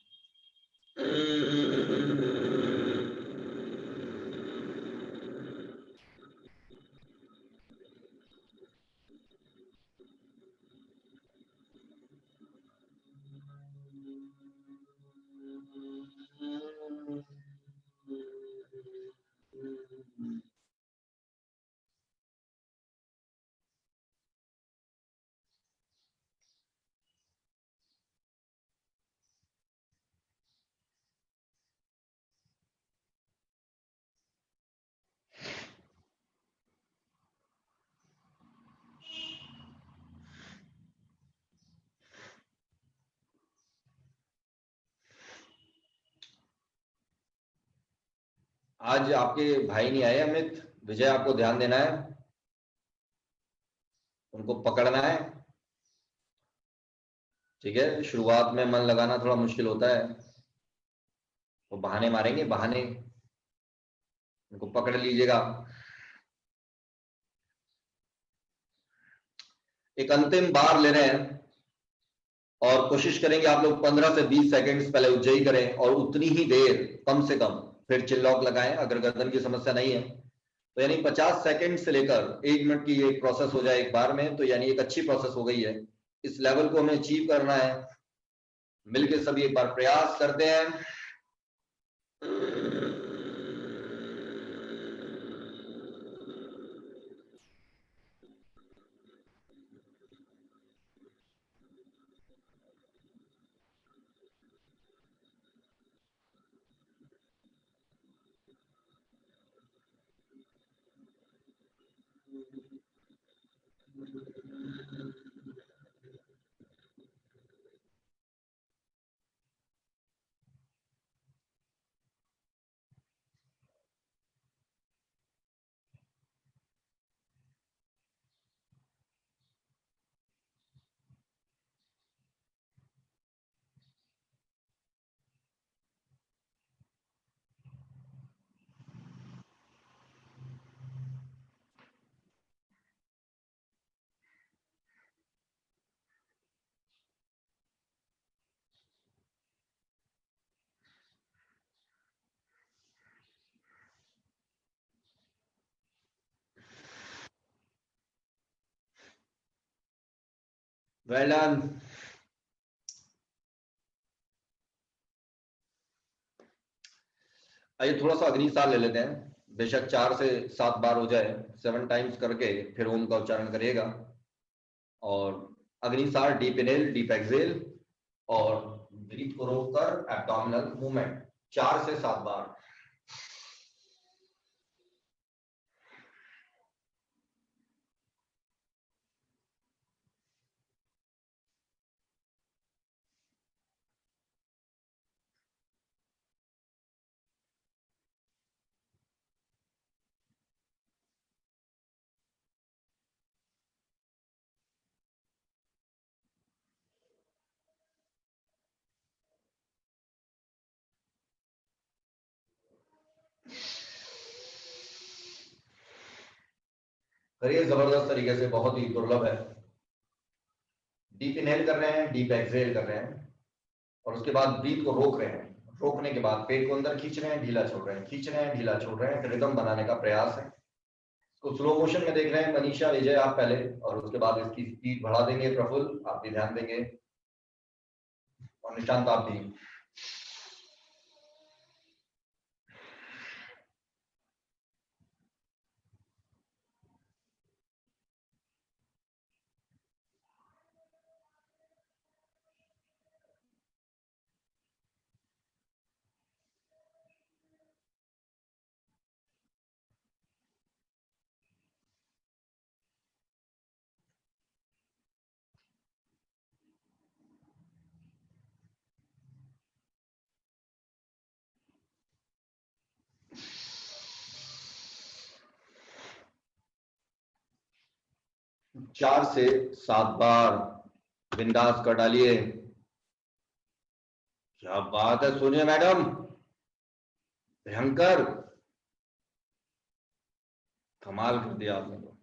आज आपके भाई नहीं आए अमित, विजय, आपको ध्यान देना है, उनको पकड़ना है, ठीक है। शुरुआत में मन लगाना थोड़ा मुश्किल होता है, वो बहाने मारेंगे, बहाने, उनको पकड़ लीजिएगा। एक अंतिम बार ले रहे हैं और कोशिश करेंगे आप लोग 15 से 20 सेकंड्स पहले उज्जै करें और उतनी ही देर कम से कम फिर चिल लॉक लगाएं। अगर गर्दन की समस्या नहीं है तो यानी 50 सेकंड से लेकर 1 मिनट की एक प्रोसेस हो जाए एक बार में, तो यानी एक अच्छी प्रोसेस हो गई है। इस लेवल को हमें अचीव करना है, मिलकर सभी एक बार प्रयास करते हैं। Well done. आइए थोड़ा सा अग्निसार ले लेते हैं, बेशक 4 से 7 बार हो जाए, 7 टाइम्स करके फिर ओम का उच्चारण करिएगा। और Agnisar, deep inhale, deep exhale, और ब्रीथ को रोककर एब्डोमिनल मूवमेंट। 4 से 7 बार। करिए जबरदस्त तरीके से, बहुत ही दुर्लभ है। डीप इनहेल कर रहे हैं, डीप एक्सहेल कर रहे हैं, और उसके बाद ब्रीथ को रोक रहे हैं। रोकने के बाद पेट को अंदर खींच रहे हैं, ढीला छोड़ रहे हैं, खींच रहे हैं, ढीला छोड़ रहे हैं। रिदम बनाने का प्रयास है। तो स्लो मोशन में देख रहे हैं मनीषा, विजय आप पहले, और उसके बाद इसकी स्पीड बढ़ा देंगे। प्रफुल्ल आप भी ध्यान देंगे, और निशांत आप भी। चार से 7 बार बिंदास कर डालिए। क्या बात है सोनिया मैडम, भयंकर, कमाल कर दिया आपने तो।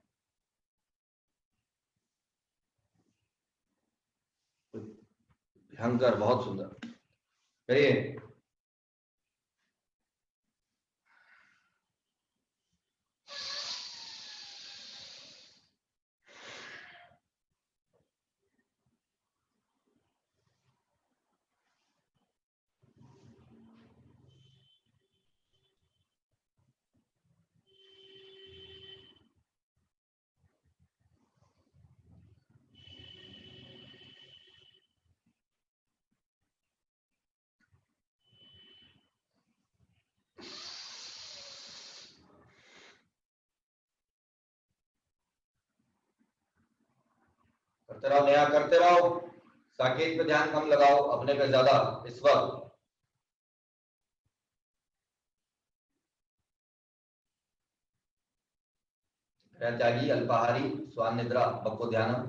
भयंकर, बहुत सुंदर। करिए। करते रहो नया, करते रहो। साकेत पे ध्यान कम लगाओ, अपने पे ज्यादा इस वक्त। त्यागी, अल्पाहारी, स्वान निद्रा, बक्को ध्यानम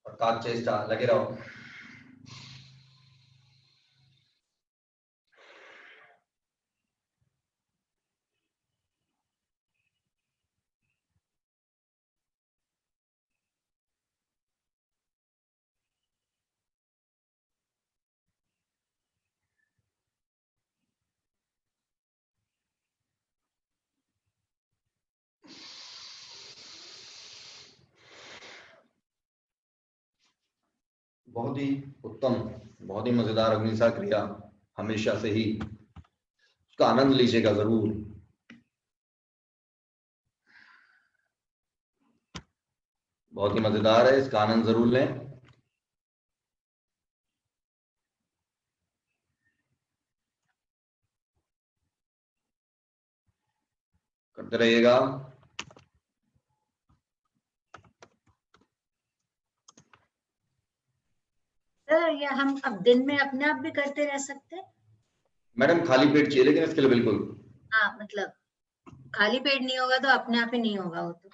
और काक चेष्टा, लगे रहो। बहुत ही उत्तम, बहुत ही मजेदार अग्निसार क्रिया, हमेशा से ही उसका आनंद लीजिएगा जरूर। बहुत ही मजेदार है, इसका आनंद जरूर लें। करते रहिएगा। सर ये हम अब दिन में अपने आप भी करते रह सकते हैं? मैडम खाली पेट चाहिए लेकिन इसके लिए बिल्कुल। हाँ मतलब खाली पेट नहीं होगा तो अपने आप ही नहीं होगा वो तो।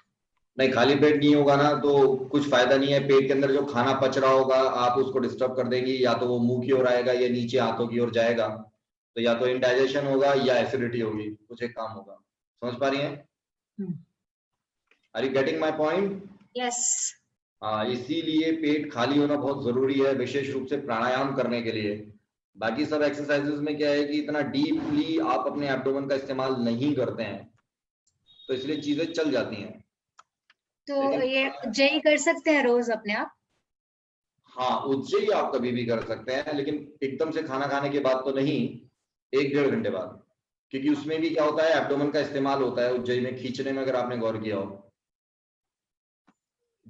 नहीं, खाली पेट नहीं होगा ना तो कुछ फायदा नहीं है। पेट के अंदर जो खाना पच रहा होगा आप उसको डिस्टर्ब कर देंगी, या तो वो मुंह की ओर आएगा या नीचे हाथों की ओर जाएगा, तो या तो इनडाइजेशन होगा या एसिडिटी होगी, कुछ एक काम होगा। समझ पा रही हैं? Are you getting my point? Yes. हाँ, इसीलिए पेट खाली होना बहुत जरूरी है, विशेष रूप से प्राणायाम करने के लिए। बाकी सब एक्सरसाइजेस में क्या है कि इतना डीपली आप अपने एब्डोमेन का इस्तेमाल नहीं करते हैं, तो इसलिए चीजें चल जाती हैं। तो ये उज्जयी कर सकते हैं रोज अपने आप? हाँ, उज्जयी आप कभी भी कर सकते हैं, लेकिन एकदम से खाना खाने के बाद तो नहीं, 1-1.5 घंटे बाद, क्योंकि उसमें भी क्या होता है, एब्डोमेन का इस्तेमाल होता है उज्जयी में, खींचने में, अगर आपने गौर किया हो।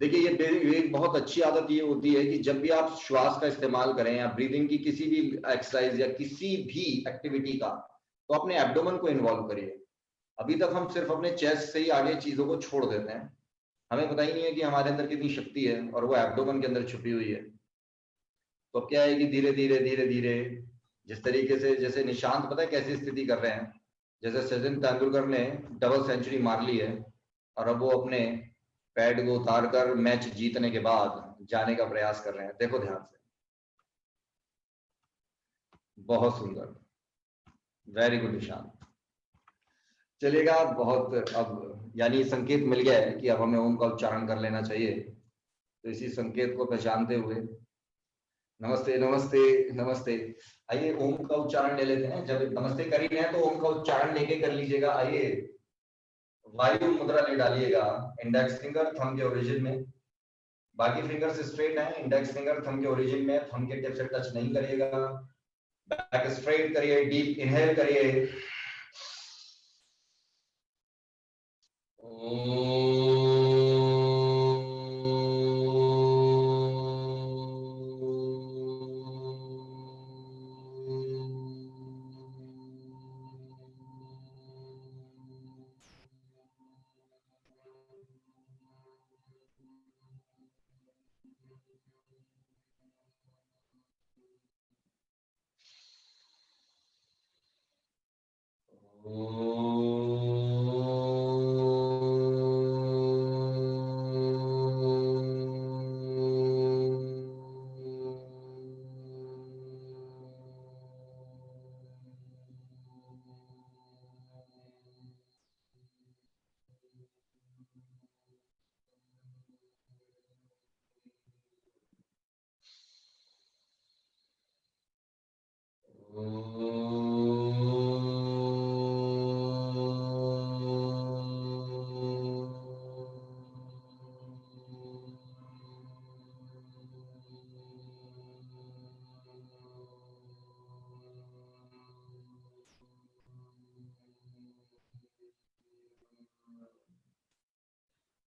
देखिए ये एक बहुत अच्छी आदत ये होती है कि जब भी आप श्वास का इस्तेमाल करें या ब्रीदिंग की किसी भी एक्सरसाइज या किसी भी एक्टिविटी का, तो अपने एब्डोमेन को इन्वॉल्व करिए। अभी तक हम सिर्फ अपने चेस्ट से ही आगे चीजों को छोड़ देते हैं, हमें पता ही नहीं है कि हमारे अंदर कितनी शक्ति है और वो एब्डोमेन के अंदर छुपी हुई है। तो अब क्या है कि धीरे धीरे धीरे धीरे जिस तरीके से, जैसे निशांत पता है कैसी स्थिति कर रहे हैं, जैसे सचिन तेंदुलकर ने डबल सेंचुरी मार ली है और अब वो अपने पैड को उतार कर मैच जीतने के बाद जाने का प्रयास कर रहे हैं। देखो ध्यान से, बहुत सुंदर, वेरी गुड निशांत। चलेगा, बहुत अब यानी संकेत मिल गया है कि अब हमें ओम का उच्चारण कर लेना चाहिए। तो इसी संकेत को पहचानते हुए नमस्ते नमस्ते नमस्ते, आइए ओम का उच्चारण ले लेते हैं। जब नमस्ते कर ही रहे हैं तो ओम का उच्चारण लेके कर लीजिएगा। आइए वायु मुद्रा ले डालिएगा, इंडेक्स फिंगर थंब के ओरिजिन में, बाकी फिंगर्स स्ट्रेट हैं, इंडेक्स फिंगर थंब के ओरिजिन में, थंब के टिप से टच नहीं करिएगा। बैक स्ट्रेट करिए, डीप इनहेल करिए।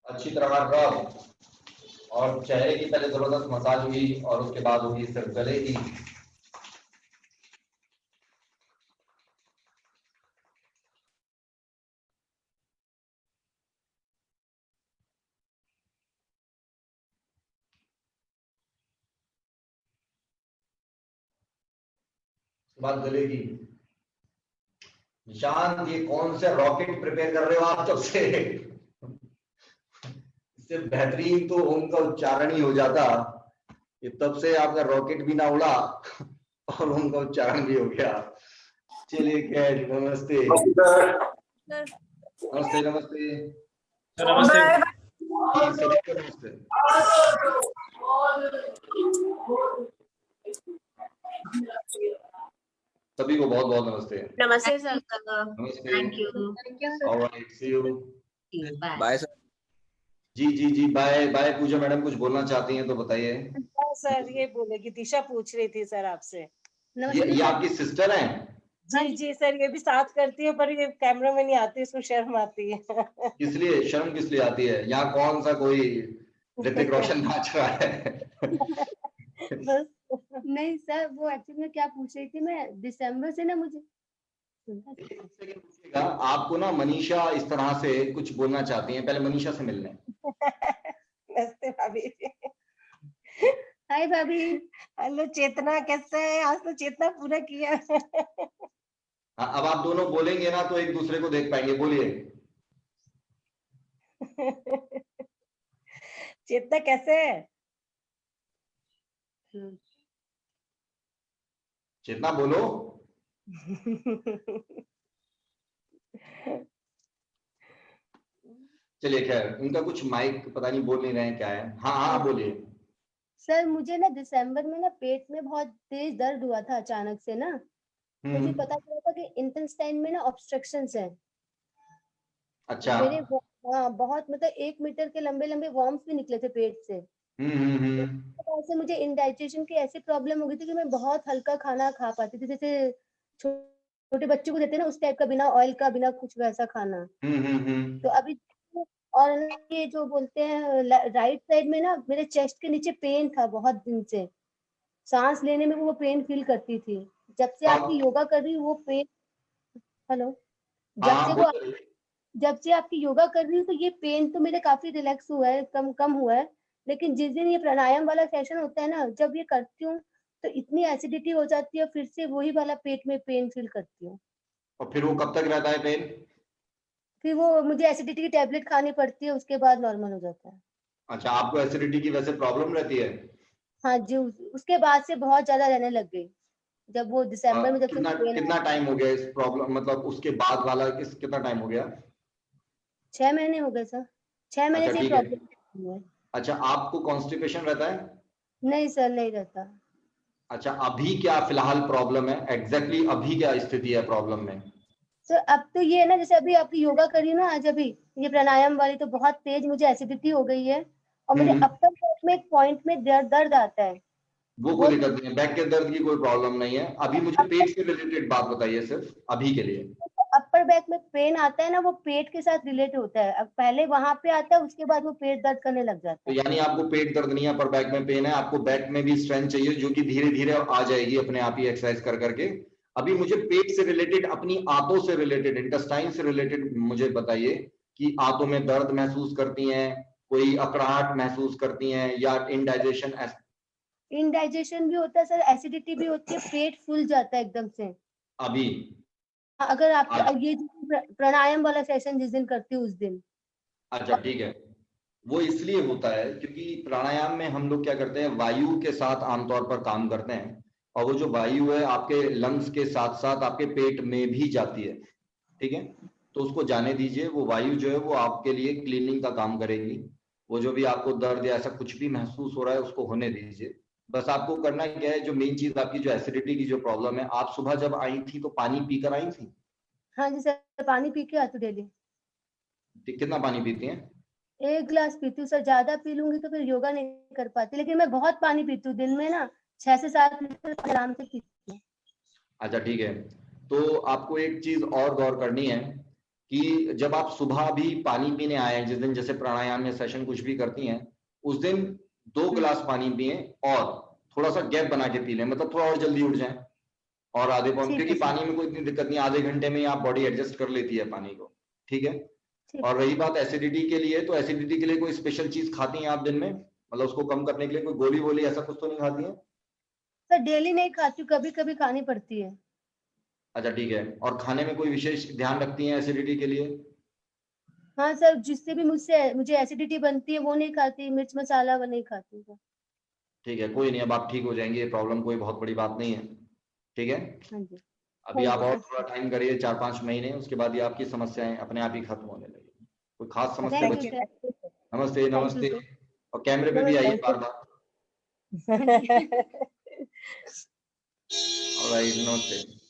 अच्छी तरह रब और चेहरे की पहले जबरदस्त मसाज हुई और उसके बाद होगी सिर्फ गले की। बात गले की। निशांत, ये कौन से रॉकेट प्रिपेयर कर रहे हो आप तब से? इससे बेहतरीन तो ओम का उच्चारण ही हो जाता। ये तब से आपका रॉकेट भी ना उड़ा और ओम का उच्चारण भी हो गया। चलिए खैर, नमस्ते नमस्ते नमस्ते सभी को नमस्ते। सभी को बहुत बहुत नमस्ते। नमस्ते सर। नमस्ते, thank you. Alright, see you, bye sir. जी जी जी, बाय बाय। पूजा मैडम कुछ बोलना चाहती हैं तो बताइए। सर ये बोले कि दिशा पूछ रही थी सर आपसे। ये आपकी सिस्टर हैं? जी जी सर, ये भी साथ करती है पर ये कैमरा में नहीं आती, इसको शर्म आती है। किस लिए शर्म किस लिए आती है? यहाँ कौन सा कोई ऋतिक रोशन नाच रहा है? बस नहीं सर, वो एक्चुअली में क्या पूछ रही थी, मैं दिसंबर से ना मुझे आपको ना मनीषा इस तरह से कुछ बोलना चाहती हैं, पहले मनीषा से मिल लें। नमस्ते भाभी। हाय भाभी। हेलो चेतना, कैसे है? आज तो चेतना पूरा किया। हाँ, अब आप दोनों बोलेंगे ना तो एक दूसरे को देख पाएंगे। बोलिए। चेतना कैसे है? चेतना बोलो। चलिए खैर, उनका कुछ माइक पता नहीं बोल नहीं रहे हैं क्या है। हाँ हाँ बोलिए। सर मुझे ना दिसंबर में ना पेट में बहुत तेज दर्द हुआ था अचानक से ना। मुझे पता चला था कि इंटेस्टाइन में ना ऑब्स्ट्रक्शंस है। अच्छा। मेरे हाँ बहुत, मतलब 1 मीटर के लंबे लंबे वॉर्म्स भी निकले थे पेट से। तो ऐसे मुझे इंडाइजेशन की ऐसी प्रॉब्लम हो गई थी कि मैं बहुत हल्का खाना खा पाती थी, जैसे छोटे बच्चों को देते हैं ना उस टाइप का, बिना ऑयल का बिना कुछ वैसा खाना। तो अभी और ना ये जो बोलते हैं राइट साइड में ना मेरे चेस्ट के नीचे पेन था बहुत दिन से, सांस लेने में वो पेन फील करती थी। जब से आपकी योगा कर रही हूँ वो पेन, हेलो, जब से आपकी योगा कर रही हूँ तो ये पेन तो मेरे काफी रिलैक्स हुआ है, कम कम हुआ है। लेकिन जिस दिन ये प्राणायाम वाला सेशन होता है ना, जब ये करती हूँ तो इतनी एसिडिटी हो जाती है, फिर से वही वाला पेट में पेन फील करती हूँ। और फिर वो कब तक रहता है पेन? फिर वो मुझे एसिडिटी की टेबलेट खानी पड़ती है, उसके बाद नॉर्मल हो जाता है। अच्छा, आपको एसिडिटी की वैसे प्रॉब्लम रहती है? हाँ जी, उसके बाद से बहुत ज्यादा रहने लग गई। जब वो दिसंबर में जब से कितना टाइम हो गया इस प्रॉब्लम, मतलब उसके बाद वाला कितना टाइम हो गया? 6 महीने हो गए सर, 6 महीने से प्रॉब्लम है। अच्छा, आपको कॉन्स्टिपेशन रहता है? नहीं सर, नहीं रहता। अच्छा, अभी क्या फिलहाल प्रॉब्लम है एग्जैक्टली, अभी क्या स्थिति है प्रॉब्लम में? सर अब तो ये है ना, जैसे अभी आपकी योगा करी ना आज, अभी ये प्राणायाम वाली तो बहुत तेज मुझे एसिडिटी हो गई है, और मुझे अपर बैक में एक पॉइंट में दर्द आता है। वो कोई दिक्कत नहीं है, बैक के दर्द की कोई प्रॉब्लम नहीं है। अभी मुझे पेट से रिलेटेड बात बताइए सिर्फ अभी के लिए। अपर बैक में पेन आता है ना, वो पेट के साथ रिलेट होता है। अब पहले वहां पे आता है, उसके बाद वो पेट दर्द करने लग जाता है। तो यानी आपको पेट दर्द नहीं है, अपर बैक में पेन है, आपको बैक में भी स्ट्रेंथ चाहिए जो कि धीरे धीरे आ जाएगी अपने आप ही एक्सरसाइज कर करके। अभी मुझे पेट से रिलेटेड, अपनी आंतों से रिलेटेड, इंटेस्टाइन से रिलेटेड मुझे बताइए कि आंतों में दर्द महसूस करती हैं, कोई अकड़ाहट महसूस करती हैं, या इनडाइजेशन? इनडाइजेशन भी होता है सर, एसिडिटी भी होती है, पेट फूल जाता है एकदम से अभी। अगर आप ये प्राणायाम वाला सेशन जिस दिन करती हूँ उस दिन। अच्छा ठीक है, वो इसलिए होता है क्योंकि प्राणायाम में हम लोग क्या करते हैं, वायु के साथ आमतौर पर काम करते हैं, और वो जो वायु है आपके लंग्स के साथ साथ आपके पेट में भी जाती है, ठीक है? तो उसको जाने दीजिए, वो वायु जो है वो आपके लिए क्लीनिंग का काम करेगी। वो जो भी आपको दर्द या ऐसा कुछ भी महसूस हो रहा है उसको होने दीजिए। बस आपको करना क्या है, जो मेन चीज आपकी जो एसिडिटी की जो प्रॉब्लम है, आप सुबह जब आई थी तो पानी पीकर आई थी? हाँ जी सर, पानी पी के आती डेली। कितना पानी पीती हैं? 1 गिलास पीती हूँ सर, ज्यादा पी लूंगी तो फिर योगा नहीं कर पाती, लेकिन मैं बहुत पानी पीती हूँ दिन में ना, 6 से 7 लीटर आराम से पीती हूँ। अच्छा ठीक है, तो आपको एक चीज और गौर करनी है कि जब आप सुबह भी पानी पीने आए हैं, जिस दिन जैसे प्राणायाम या सेशन कुछ भी करती हैं, उस दिन 2 गिलास पानी पिए और थोड़ा सा गैप बना के पी लें, मतलब थोड़ा और जल्दी उठ जाएं, और आधे पौने, क्योंकि पानी में कोई इतनी दिक्कत नहीं, आधे घंटे में आप बॉडी एडजस्ट कर लेती है पानी को, ठीक है? और रही बात एसिडिटी के लिए, तो एसिडिटी के लिए कोई स्पेशल चीज खाती हैं आप दिन में, मतलब उसको कम करने के लिए कोई गोली वोली ऐसा कुछ तो नहीं खाती हैं? सर डेली नहीं खाती हूँ, कभी कभी खानी पड़ती है। अच्छा ठीक है, और खाने में कोई विशेष ध्यान रखती हैं एसिडिटी के लिए? हाँ सर, जिससे भी मुझे एसिडिटी बनती है वो नहीं खाती, मिर्च मसाला वो नहीं खाती सर। ठीक है, कोई नहीं, अब आप ठीक हो जाएंगे, ये प्रॉब्लम कोई बहुत बड़ी बात नहीं है, ठीक है? हाँ जी। अभी आप और थोड़ा टाइम करिए, 4-5 महीने, उसके बाद ये आपकी समस्याएं अपने आप ही खत्म होने लगेगी। कोई खास समस्या बची? नमस्ते नमस्ते, और कैमरे पे भी आइए बार बार। ऑलराइट, नमस्ते।